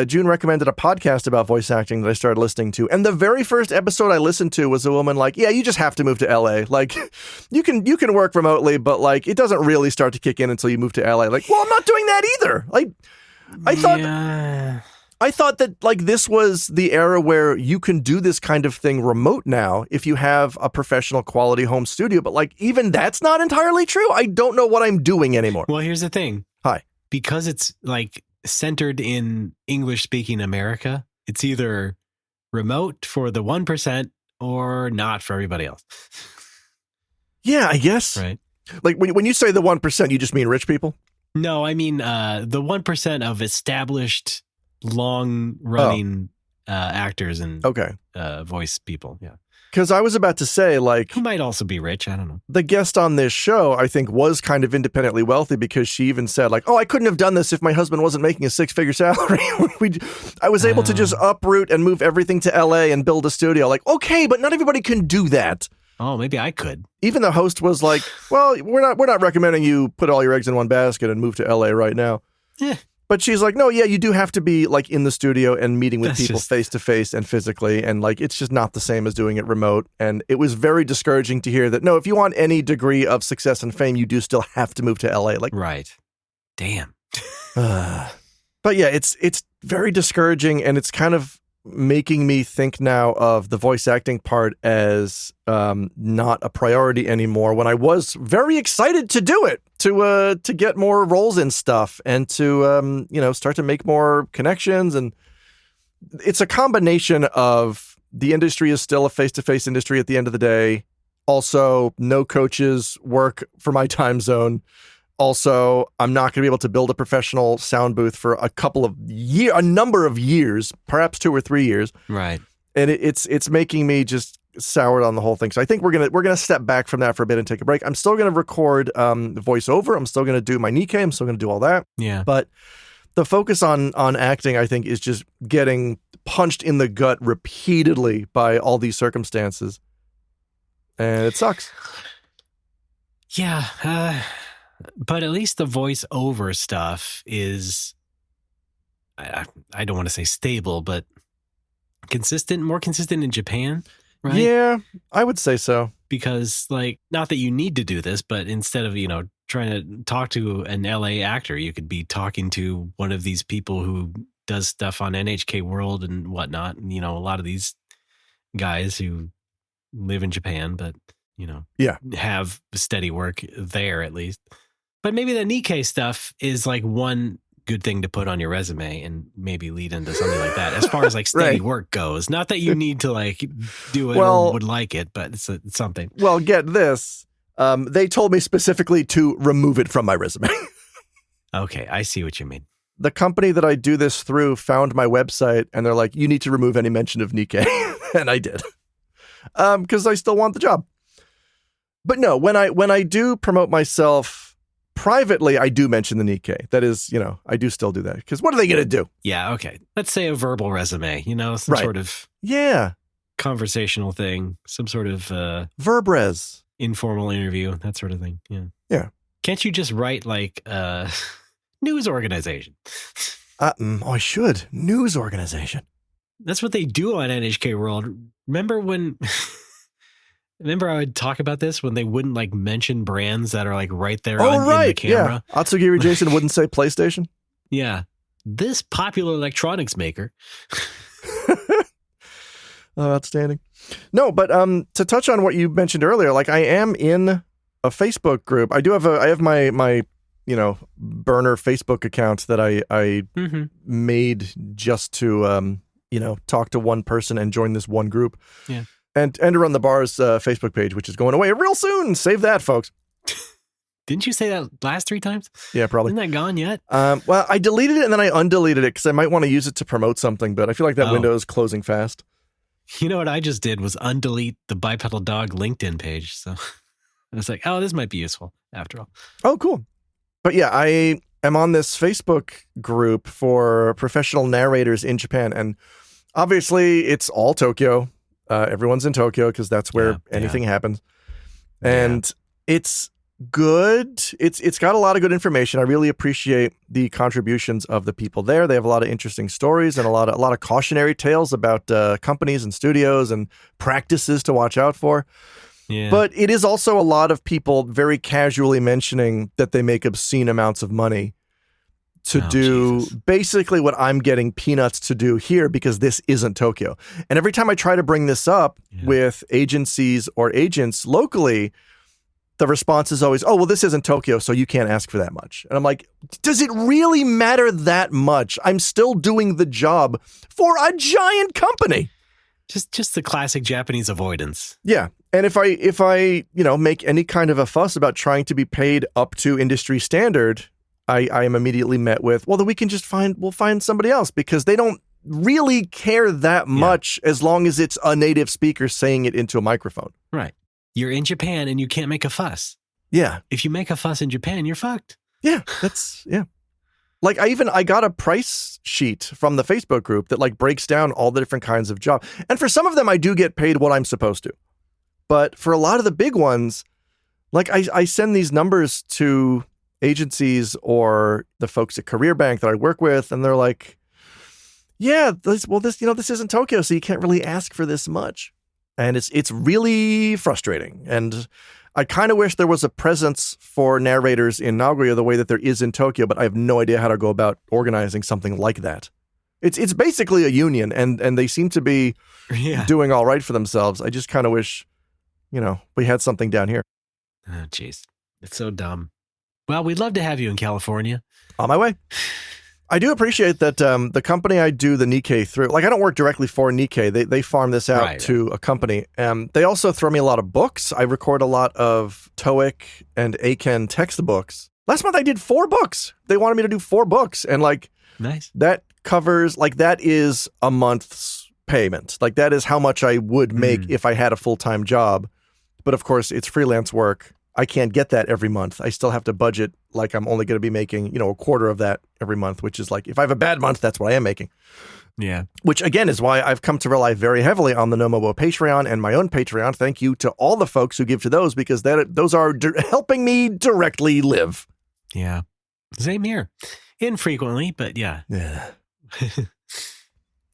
June recommended a podcast about voice acting that I started listening to. And the very first episode I listened to was a woman like, yeah, you just have to move to LA. Like you can work remotely, but like it doesn't really start to kick in until you move to LA. Like, well, I'm not doing that either. Like I thought that like this was the era where you can do this kind of thing remote now if you have a professional quality home studio. But like even that's not entirely true. I don't know what I'm doing anymore. Well, here's the thing. Hi. Because it's like centered in English-speaking America, it's either remote for the 1% or not for everybody else. Yeah, I guess. Right. Like when you say the 1%, you just mean rich people? No, I mean the 1% of established, long-running actors and voice people. Yeah. Because I was about to say, like... Who might also be rich, I don't know. The guest on this show, I think, was kind of independently wealthy because she even said, like, oh, I couldn't have done this if my husband wasn't making a 6-figure salary. I was able to just uproot and move everything to LA and build a studio. Like, okay, but not everybody can do that. Oh, maybe I could. Even the host was like, well, we're not recommending you put all your eggs in one basket and move to LA right now. Yeah. But she's like, no, yeah, you do have to be like in the studio and meeting with people face to face and physically. And like, it's just not the same as doing it remote. And it was very discouraging to hear that, no, if you want any degree of success and fame, you do still have to move to LA. Like, right. Damn. But yeah, it's very discouraging. And it's kind of making me think now of the voice acting part as not a priority anymore when I was very excited to do it. To get more roles in stuff and to start to make more connections. And it's a combination of the industry is still a face-to-face industry at the end of the day. Also, no coaches work for my time zone. Also, I'm not going to be able to build a professional sound booth for a number of years, perhaps 2 or 3 years. Right. And it's making me just soured on the whole thing. So I think we're gonna step back from that for a bit and take a break. I'm still gonna record voiceover. I'm still gonna do my Nikkei. I'm still gonna do all that. Yeah. But the focus on acting, I think, is just getting punched in the gut repeatedly by all these circumstances, and it sucks. Yeah. But at least the voiceover stuff is, I don't want to say stable, but more consistent in Japan. Right? Yeah, I would say so. Because, like, not that you need to do this, but instead of, trying to talk to an LA actor, you could be talking to one of these people who does stuff on NHK World and whatnot. And, a lot of these guys who live in Japan, but, have steady work there at least. But maybe the Nikkei stuff is like one good thing to put on your resume and maybe lead into something like that as far as like steady work goes. Not that you need to like do it or would like it, but it's something. Well, get this. They told me specifically to remove it from my resume. Okay, I see what you mean. The company that I do this through found my website and they're like, you need to remove any mention of Nikkei. And I did. Because I still want the job. But no, when I do promote myself privately, I do mention the Nikkei. That is, I do still do that. Because what are they going to do? Yeah, okay. Let's say a verbal resume, some sort of conversational thing, some sort of verbres, informal interview, that sort of thing. Yeah. Yeah. Can't you just write like news organization? I should. News organization. That's what they do on NHK World. Remember I would talk about this when they wouldn't like mention brands that are like right there in the camera? Yeah. Atsugiri Jason wouldn't say PlayStation? Yeah. This popular electronics maker. Oh, outstanding. No, but to touch on what you mentioned earlier, like I am in a Facebook group. I have my burner Facebook account that I made just to talk to one person and join this one group. Yeah. And to run the bar's Facebook page, which is going away real soon. Save that, folks. Didn't you say that last 3 times? Yeah, probably. Isn't that gone yet? Well, I deleted it and then I undeleted it because I might want to use it to promote something, but I feel like that window is closing fast. You know what I just did was undelete the Bipedal Dog LinkedIn page. So I was like, oh, this might be useful after all. Oh, cool. But yeah, I am on this Facebook group for professional narrators in Japan. And obviously it's all Tokyo. Everyone's in Tokyo because that's where anything happens. And it's good. It's got a lot of good information. I really appreciate the contributions of the people there. They have a lot of interesting stories and a lot of cautionary tales about companies and studios and practices to watch out for. Yeah. But it is also a lot of people very casually mentioning that they make obscene amounts of money to do basically what I'm getting peanuts to do here because this isn't Tokyo. And every time I try to bring this up with agencies or agents locally, the response is always, oh, well, this isn't Tokyo, so you can't ask for that much. And I'm like, does it really matter that much? I'm still doing the job for a giant company. Just the classic Japanese avoidance. Yeah. And if I make any kind of a fuss about trying to be paid up to industry standard, I am immediately met with, well, then we'll find somebody else because they don't really care that much as long as it's a native speaker saying it into a microphone. Right. You're in Japan and you can't make a fuss. Yeah. If you make a fuss in Japan, you're fucked. Yeah. Like I got a price sheet from the Facebook group that like breaks down all the different kinds of jobs. And for some of them, I do get paid what I'm supposed to. But for a lot of the big ones, like I send these numbers to agencies or the folks at Career Bank that I work with, and they're like, yeah, this isn't Tokyo, so you can't really ask for this much. And it's really frustrating. And I kind of wish there was a presence for narrators in Nagoya the way that there is in Tokyo, but I have no idea how to go about organizing something like that. It's basically a union, and they seem to be doing all right for themselves. I just kind of wish, we had something down here. Oh, jeez. It's so dumb. Well, we'd love to have you in California. On my way. I do appreciate that the company I do the Nikkei through, like I don't work directly for Nikkei. They farm this out to a company. They also throw me a lot of books. I record a lot of TOEIC and Eiken textbooks. Last month I did 4 books. They wanted me to do 4 books. And like, nice. That covers, like that is a month's payment. Like that is how much I would make if I had a full-time job. But of course it's freelance work. I can't get that every month. I still have to budget like I'm only going to be making, a quarter of that every month, which is like, if I have a bad month, that's what I am making. Yeah. Which again is why I've come to rely very heavily on the Nomobo Patreon and my own Patreon. Thank you to all the folks who give to those because those are helping me directly live. Yeah. Same here. Infrequently, but yeah. Yeah.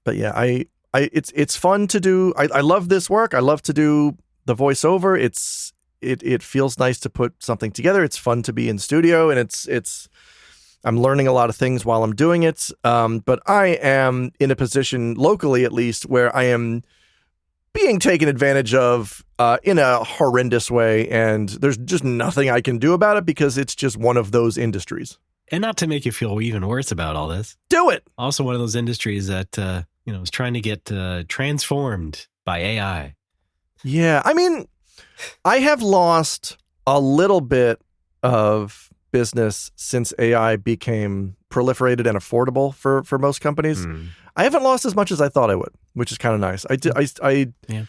But yeah, it's fun to do. I love this work. I love to do the voiceover. It feels nice to put something together. It's fun to be in studio, and I'm learning a lot of things while I'm doing it. But I am in a position, locally at least, where I am being taken advantage of in a horrendous way, and there's just nothing I can do about it because it's just one of those industries. And not to make you feel even worse about all this. Do it! Also one of those industries that, is trying to get transformed by AI. Yeah, I mean, I have lost a little bit of business since AI became proliferated and affordable for most companies. I haven't lost as much as I thought I would, which is kind of nice. Yeah.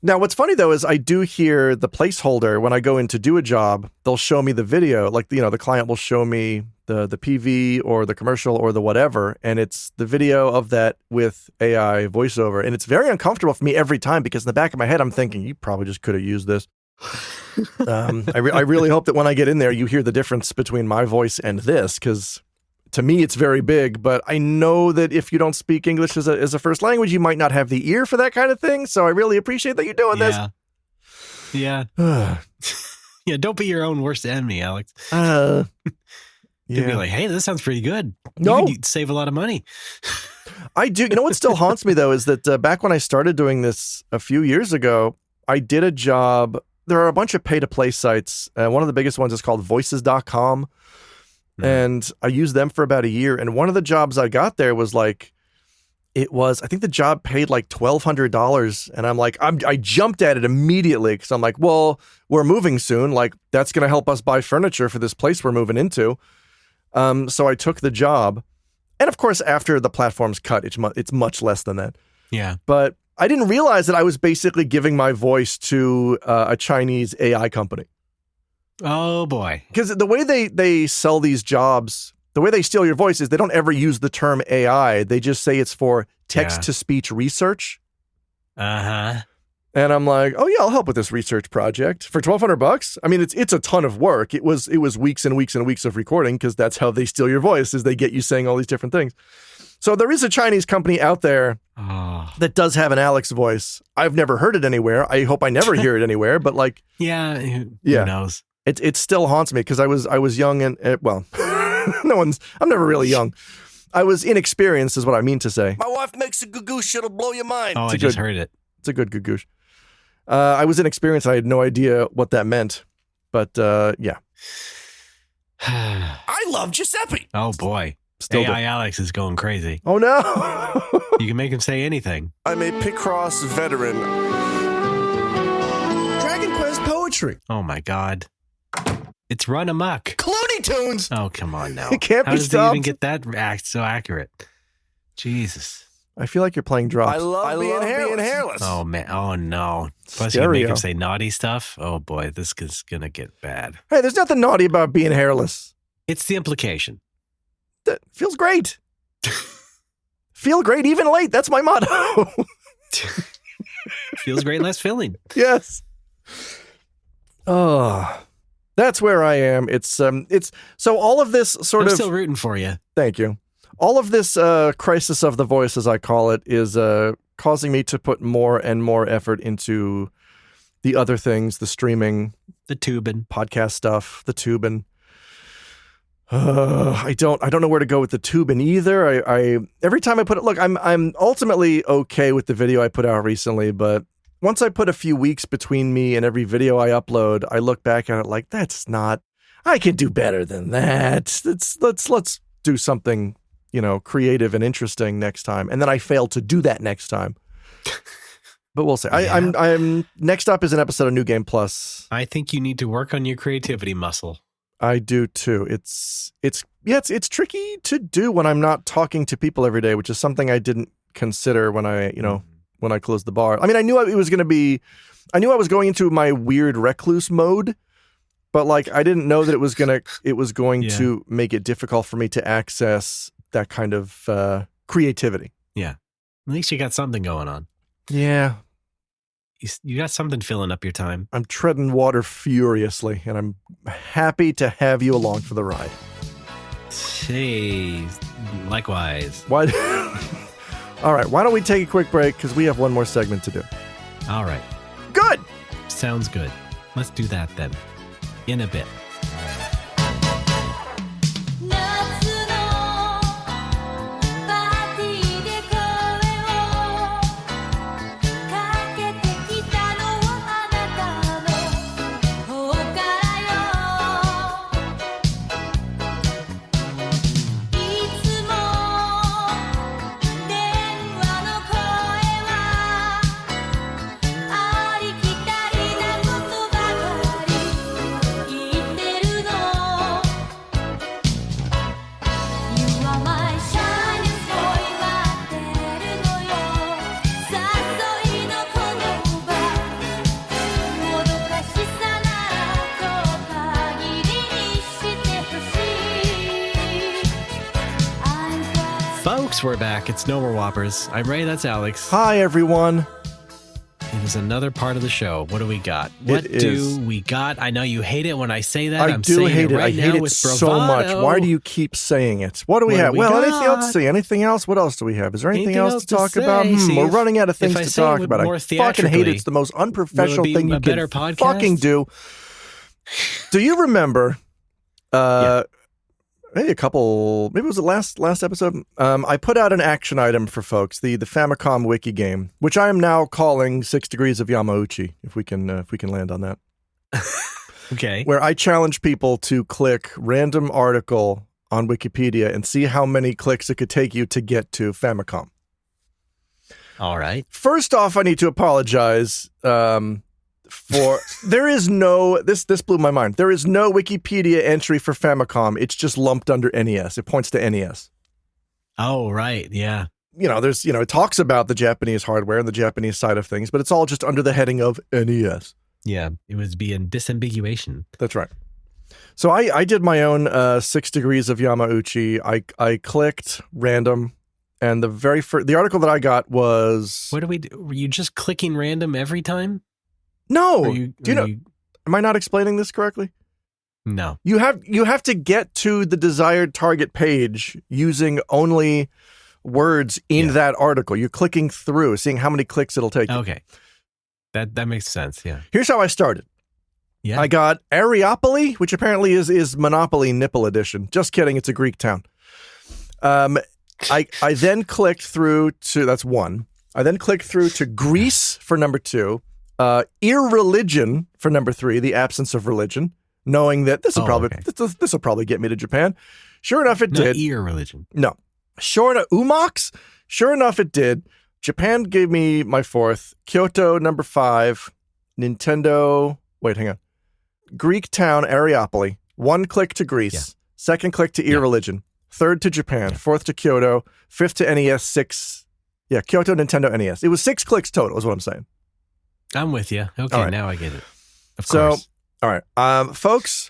Now, what's funny though is I do hear the placeholder when I go in to do a job. They'll show me the video, like the client will show me the PV or the commercial or the whatever, and it's the video of that with AI voiceover, and it's very uncomfortable for me every time because in the back of my head I'm thinking you probably just could have used this. I really hope that when I get in there you hear the difference between my voice and this, because to me it's very big, but I know that if you don't speak English as a first language, you might not have the ear for that kind of thing. So I really appreciate that you're doing this. Yeah. Yeah. Don't be your own worst enemy, Alex. You'd be like, hey, this sounds pretty good. You could save a lot of money. I do. You know what still haunts me though is that back when I started doing this a few years ago, I did a job. There are a bunch of pay-to-play sites. One of the biggest ones is called voices.com. And I used them for about a year. And one of the jobs I got there was like, I think the job paid like $1,200. And I'm like, I jumped at it immediately because I'm like, well, we're moving soon. Like, that's going to help us buy furniture for this place we're moving into. So I took the job. And of course, after the platform's cut, it's much less than that. Yeah. But I didn't realize that I was basically giving my voice to a Chinese AI company. Oh, boy. Because the way they sell these jobs, the way they steal your voice is they don't ever use the term AI. They just say it's for text-to-speech research. Uh-huh. And I'm like, oh, yeah, I'll help with this research project for $1,200. I mean, it's a ton of work. It was weeks and weeks and weeks of recording because that's how they steal your voice is they get you saying all these different things. So there is a Chinese company out there that does have an Alex voice. I've never heard it anywhere. I hope I never hear it anywhere. But like, who knows? It still haunts me because I was young and well. I'm never really young. I was inexperienced is what I mean to say. My wife makes a gagoosh, it'll blow your mind. Oh, I just heard it. It's a good gagoosh. I was inexperienced. I had no idea what that meant. But yeah. I love Giuseppe. Oh, boy. Still AI Alex is going crazy. Oh, no. You can make him say anything. I'm a Picross veteran. Dragon Quest poetry. Oh, my God. It's run amok. Clooney Tunes. Oh, come on now. It can't How be does stopped. he even get that so accurate? Jesus. I feel like you're playing drops. I love being hairless. Oh, man. Oh, no. Plus, you can make him say naughty stuff. Oh, boy. This is going to get bad. Hey, there's nothing naughty about being hairless. It's the implication. That feels great. Feel great even late. That's my motto. Feels great, less filling. Yes. Oh, that's where I am. It's so all of this I'm still rooting for you. Thank you. All of this crisis of the voice, as I call it, is causing me to put more and more effort into the other things, the streaming, the tubing, podcast stuff, the tubing. I don't know where to go with the tubing either. I every time I put it, look, I'm ultimately okay with the video I put out recently, but once I put a few weeks between me and every video I upload, I look back at it like that's not. I can do better than that. Let's do something, creative and interesting next time. And then I fail to do that next time. But we'll see. Yeah. I'm next up is an episode of New Game Plus. I think you need to work on your creativity muscle. I do too. It's tricky to do when I'm not talking to people every day, which is something I didn't consider when I closed the bar. I mean, I knew I was going into my weird recluse mode, but like I didn't know that it was going to make it difficult for me to access that kind of creativity. Yeah. At least you got something going on. Yeah. You got something filling up your time. I'm treading water furiously, and I'm happy to have you along for the ride. Hey, likewise. Why? All right, why don't we take a quick break because we have one more segment to do. All right. Good. Sounds good. Let's do that then. In a bit. We're back. It's No More Whoppers. I'm Ray. That's Alex. Hi, everyone. It is another part of the show. What do we got? What do we got? I know you hate it when I say that. I'm saying it right now with bravado. So much. Why do you keep saying it? What do we have? Well, let's see. Anything else? What else do we have? Is there anything else to talk about? We're running out of things to talk about. I fucking hate it. It's the most unprofessional thing you can fucking do. Do you remember? Maybe maybe it was the last episode. I put out an action item for folks, the Famicom wiki game, which I am now calling 6 Degrees of Yamauchi, if we can land on that. Okay. Where I challenge people to click random article on Wikipedia and see how many clicks it could take you to get to Famicom. All right. First off, I need to apologize for there is no this blew my mind. There is no Wikipedia entry for Famicom. It's just lumped under NES. It points to NES. Oh, right. Yeah. There's it talks about the Japanese hardware and the Japanese side of things, but it's all just under the heading of NES. Yeah, it was being disambiguation. That's right. So I did my own 6 Degrees of Yamauchi. I clicked random, and the very first the article that I got was what do we do? Were you just clicking random every time? No. Am I not explaining this correctly? No. You have to get to the desired target page using only words in that article. You're clicking through, seeing how many clicks it'll take. Okay. That makes sense, yeah. Here's how I started. Yeah. I got Areopoli, which apparently is Monopoly Nipple Edition. Just kidding, it's a Greek town. I then clicked through to, that's 1. I then clicked through to Greece for number 2. Irreligion for number 3, the absence of religion, knowing that this will probably get me to Japan. Sure enough, it did. Irreligion. No. Sure enough, Umox? Sure enough, it did. Japan gave me my 4th. Kyoto, number 5. Nintendo. Wait, hang on. Greek town, Areopoli. 1 click to Greece. Yeah. 2nd click to Irreligion. 3rd to Japan. Yeah. 4th to Kyoto. 5th to NES. 6. Yeah, Kyoto, Nintendo, NES. It was 6 clicks total, is what I'm saying. I'm with you. Okay, right. Now I get it. Of course. All right. Folks,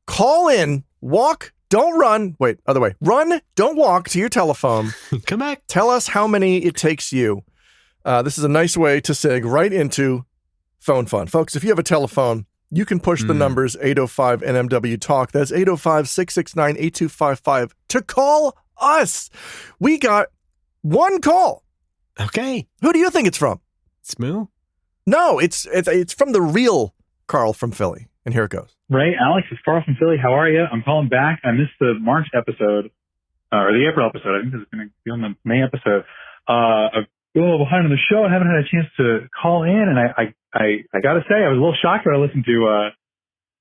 call in, walk, don't run. Wait, other way. Run, don't walk to your telephone. Come back. Tell us how many it takes you. This is a nice way to seg right into Phone Phun. Folks, if you have a telephone, you can push the numbers 805 NMW Talk. That's 805-669-8255 to call us. We got 1 call. Okay. Who do you think it's from? Smoo? No, it's from the real Carl from Philly. And here it goes. Ray, Alex, it's Carl from Philly. How are you? I'm calling back. I missed the March episode, or the April episode. I think this is going to be on the May episode. I'm a little behind on the show. I haven't had a chance to call in, and I got to say, I was a little shocked when I listened to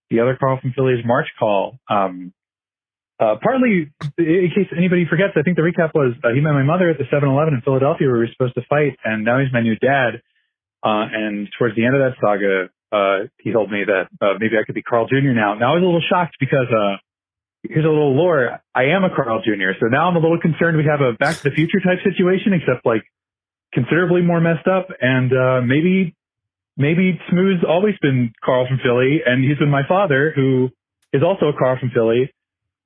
the other Carl from Philly's March call. Partly, in case anybody forgets, I think the recap was he met my mother at the 7-Eleven in Philadelphia where we were supposed to fight, and now he's my new dad. And towards the end of that saga, he told me that maybe I could be Carl Jr. now. Now I was a little shocked because here's a little lore. I am a Carl Jr., so now I'm a little concerned we have a Back to the Future type situation, except like considerably more messed up. And maybe Smooth's always been Carl from Philly, and he's been my father, who is also a Carl from Philly,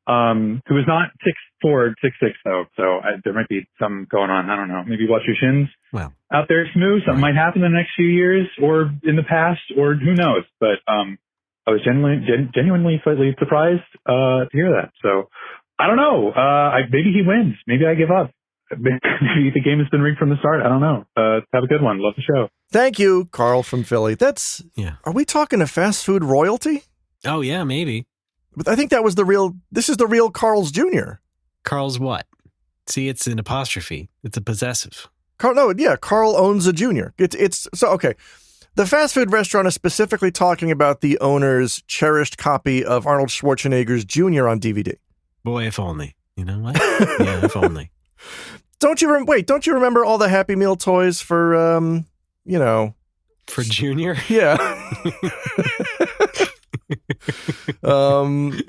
who is not 6'4", 6'6", though. So there might be some going on. I don't know. Maybe watch your shins out there, Smooth. Something might happen in the next few years, or in the past, or who knows. But I was genuinely slightly surprised to hear that. So I don't know. Maybe he wins. Maybe I give up. Maybe the game has been rigged from the start. I don't know. Have a good one. Love the show. Thank you, Carl from Philly. Are we talking a fast food royalty? Oh, yeah, maybe. But I think that was this is the real Carl's Jr. Carl's what? See, it's an apostrophe. It's a possessive. Carl owns a junior. It's so, okay. The fast food restaurant is specifically talking about the owner's cherished copy of Arnold Schwarzenegger's Jr. on DVD. Boy, if only. You know what? Yeah, if only. Don't you remember all the Happy Meal toys for, for Junior? Yeah.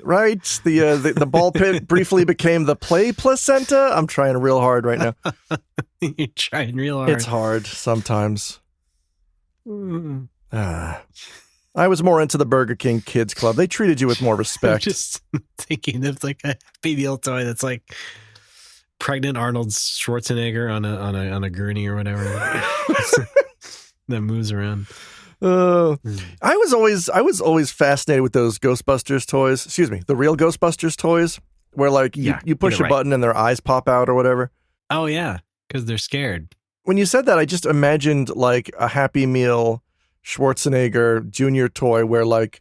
Right. The ball pit briefly became the play placenta. I'm trying real hard right now. You're trying real hard. It's hard sometimes. I was more into the Burger King Kids Club. They treated you with more respect. I'm just thinking of like a Happy Meal toy that's like pregnant Arnold Schwarzenegger on a gurney or whatever that moves around. I was always fascinated with those Ghostbusters toys. Excuse me, the real Ghostbusters toys, where like you push a button and their eyes pop out or whatever. Oh yeah, because they're scared. When you said that, I just imagined like a Happy Meal Schwarzenegger Jr. toy where like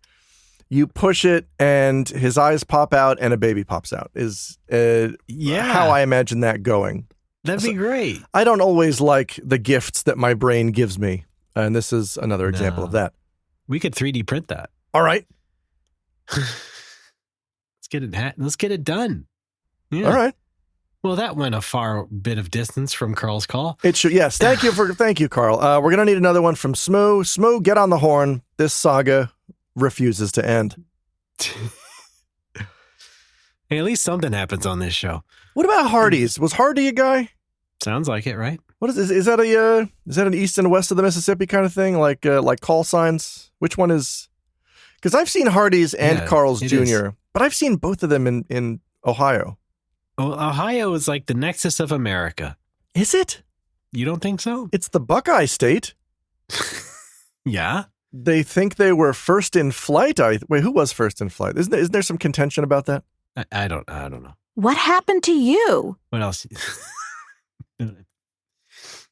you push it and his eyes pop out and a baby pops out. Is how I imagine that going. That'd be great. I don't always like the gifts that my brain gives me. And this is another example of that. We could 3D print that. All right. Let's get it done. Yeah. All right. Well, that went a far bit of distance from Carl's call. It should. Yes. Thank you, Carl. We're going to need another one from Smoo. Smoo, get on the horn. This saga refuses to end. Hey, at least something happens on this show. What about Hardee's? Was Hardee a guy? Sounds like it, right? What is that an east and west of the Mississippi kind of thing? Like call signs? Which one is? Because I've seen Hardee's and Carl's Jr., but I've seen both of them in Ohio. Well, Ohio is like the nexus of America. Is it? You don't think so? It's the Buckeye State. Yeah. They think they were first in flight. Wait, who was first in flight? Isn't there some contention about that? I don't know. What happened to you? What else?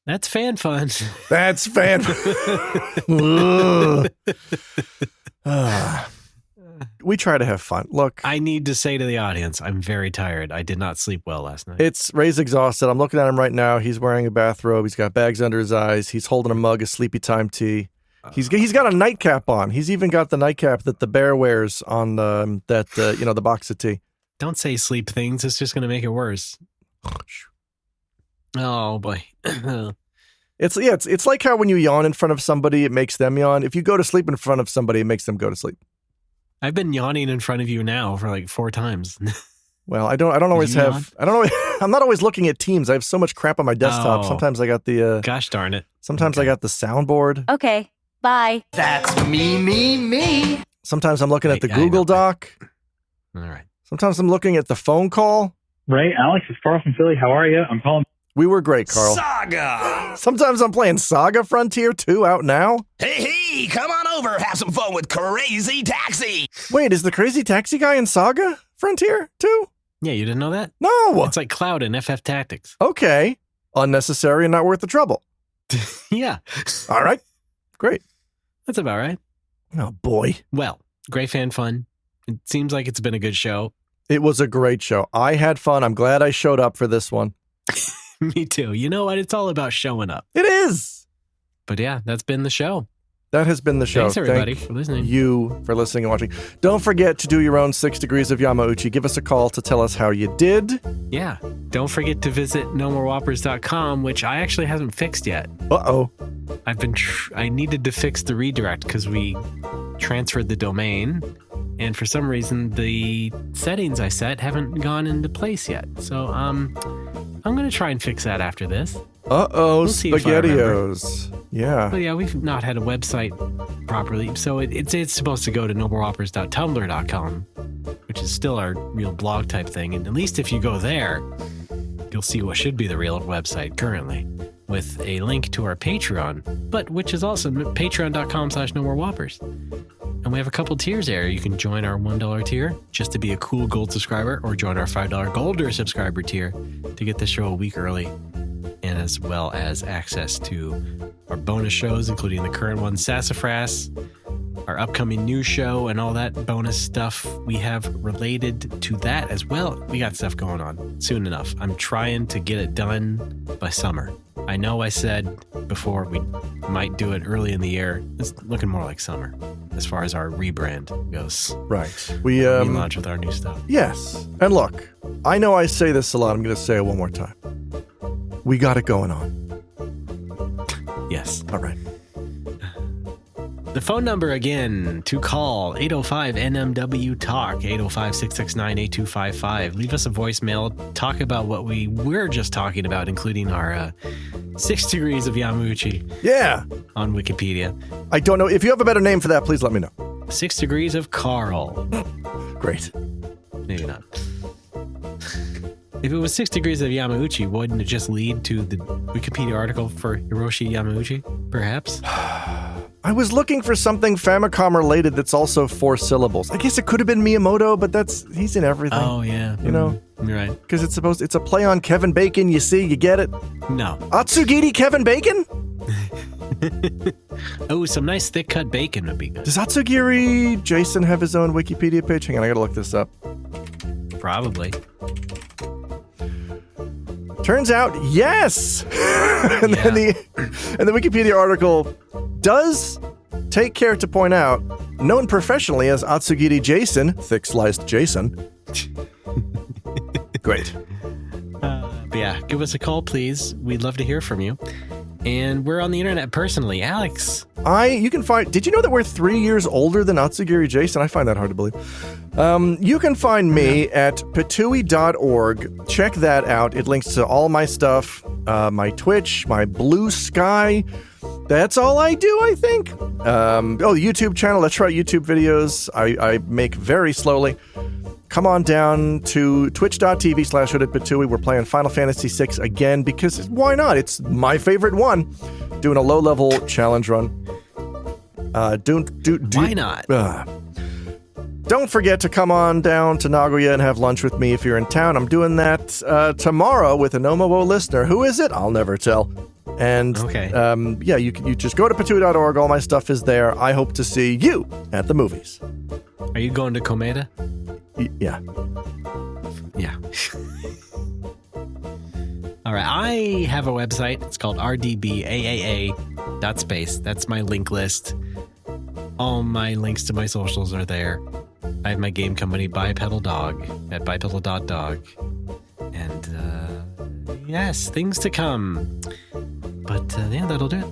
That's fan fun. That's fan We try to have fun. Look. I need to say to the audience, I'm very tired. I did not sleep well last night. Ray's exhausted. I'm looking at him right now. He's wearing a bathrobe. He's got bags under his eyes. He's holding a mug of Sleepy Time tea. He's got a nightcap on. He's even got the nightcap that the bear wears on the box of tea. Don't say sleep things. It's just going to make it worse. Oh boy. It's like how when you yawn in front of somebody, it makes them yawn. If you go to sleep in front of somebody, it makes them go to sleep. I've been yawning in front of you now for like 4 times. Well, I don't always have. I don't know. I'm not always looking at Teams. I have so much crap on my desktop. Oh. Sometimes I got the. Gosh darn it. Sometimes I got the soundboard. Okay, bye. That's me. Sometimes I'm looking at the Google Doc. All right. Sometimes I'm looking at the phone call. Ray, Alex, it's Carl from Philly. How are you? I'm calling. We were great, Carl. Saga! Sometimes I'm playing Saga Frontier 2 out now. Hey, come on over. Have some fun with Crazy Taxi. Wait, is the Crazy Taxi guy in Saga Frontier 2? Yeah, you didn't know that? No. It's like Cloud in FF Tactics. Okay. Unnecessary and not worth the trouble. Yeah. All right. Great. That's about right. Oh, boy. Well, great fan fun. It seems like it's been a good show. It was a great show. I had fun. I'm glad I showed up for this one. Me too. You know what? It's all about showing up. It is. But yeah, that's been the show. That has been the show. Thanks, everybody, for listening. You for listening and watching. Don't forget to do your own 6 Degrees of Yamauchi. Give us a call to tell us how you did. Yeah. Don't forget to visit nomorewhoppers.com, which I actually haven't fixed yet. Uh-oh. I needed to fix the redirect because we transferred the domain. And for some reason, the settings I set haven't gone into place yet. So I'm going to try and fix that after this. Uh-oh, we'll SpaghettiOs. Yeah. But yeah, we've not had a website properly. So it's supposed to go to nomorewhoppers.tumblr.com, which is still our real blog type thing. And at least if you go there, you'll see what should be the real website currently, with a link to our Patreon, but which is also patreon.com/nomorewhoppers. And we have a couple tiers there. You can join our $1 tier just to be a cool gold subscriber, or join our $5 golder subscriber tier to get the show a week early, and as well as access to our bonus shows, including the current one, Sassafras, our upcoming new show, and all that bonus stuff we have related to that as well. We got stuff going on soon enough. I'm trying to get it done by summer. I know I said before we might do it early in the year. It's looking more like summer as far as our rebrand goes. Right. We launch with our new stuff. Yes. And look, I know I say this a lot. I'm going to say it one more time. We got it going on. Yes. All right. The phone number again to call, 805-NMW-TALK, 805-669-8255. Leave us a voicemail. Talk about what we were just talking about, including our 6 Degrees of Yamauchi. Yeah. On Wikipedia. I don't know. If you have a better name for that, please let me know. 6 Degrees of Carl. Great. Maybe not. If it was 6 Degrees of Yamauchi, wouldn't it just lead to the Wikipedia article for Hiroshi Yamauchi, perhaps? I was looking for something Famicom related that's also 4 syllables. I guess it could have been Miyamoto, but he's in everything. Oh, yeah. You know? You're right. Because it's a play on Kevin Bacon, you see? You get it? No. Atsugiri Kevin Bacon? Oh, some nice thick cut bacon would be good. Does Atsugiri Jason have his own Wikipedia page? Hang on, I gotta look this up. Probably. Turns out, yes! And then the Wikipedia article does take care to point out, known professionally as Atsugiri Jason, thick-sliced Jason. Great. But yeah, give us a call, please. We'd love to hear from you. And we're on the internet personally. Alex. You can find, did you know that we're 3 years older than Atsugiri Jason? I find that hard to believe. You can find me at patui.org. Check that out. It links to all my stuff, my Twitch, my Blue Sky. That's all I do, I think. The YouTube channel. That's right, YouTube videos. I make very slowly. Come on down to twitch.tv/hoodedpatui. We're playing Final Fantasy VI again because why not? It's my favorite one. Doing a low-level challenge run. Why not? Don't forget to come on down to Nagoya and have lunch with me if you're in town. I'm doing that tomorrow with a Nomowo listener. Who is it? I'll never tell. And you just go to patui.org. All my stuff is there. I hope to see you at the movies. Are you going to Komeda? Yeah. Yeah. All right. I have a website. It's called rdbaaa.space. That's my link list. All my links to my socials are there. I have my game company, Bipedal Dog, at bipedal.dog. And, yes, things to come. But, that'll do it.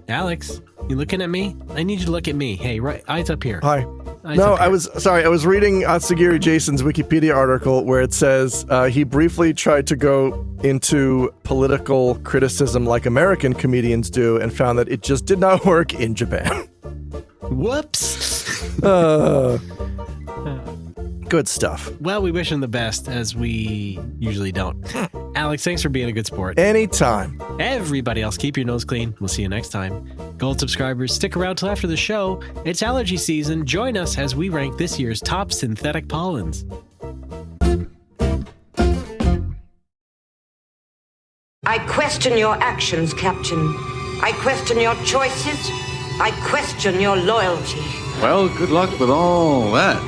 Alex, you looking at me? I need you to look at me. Hey, right, eyes up here. Hi. I was reading Atsugiri Jason's Wikipedia article where it says he briefly tried to go into political criticism like American comedians do and found that it just did not work in Japan. Whoops. Good stuff. Well, we wish him the best, as we usually don't. Alex, thanks for being a good sport. Anytime. Everybody else, keep your nose clean. We'll see you next time. Gold subscribers, stick around till after the show. It's allergy season. Join us as we rank this year's top synthetic pollens. I question your actions, Captain. I question your choices. I question your loyalty. Well, good luck with all that.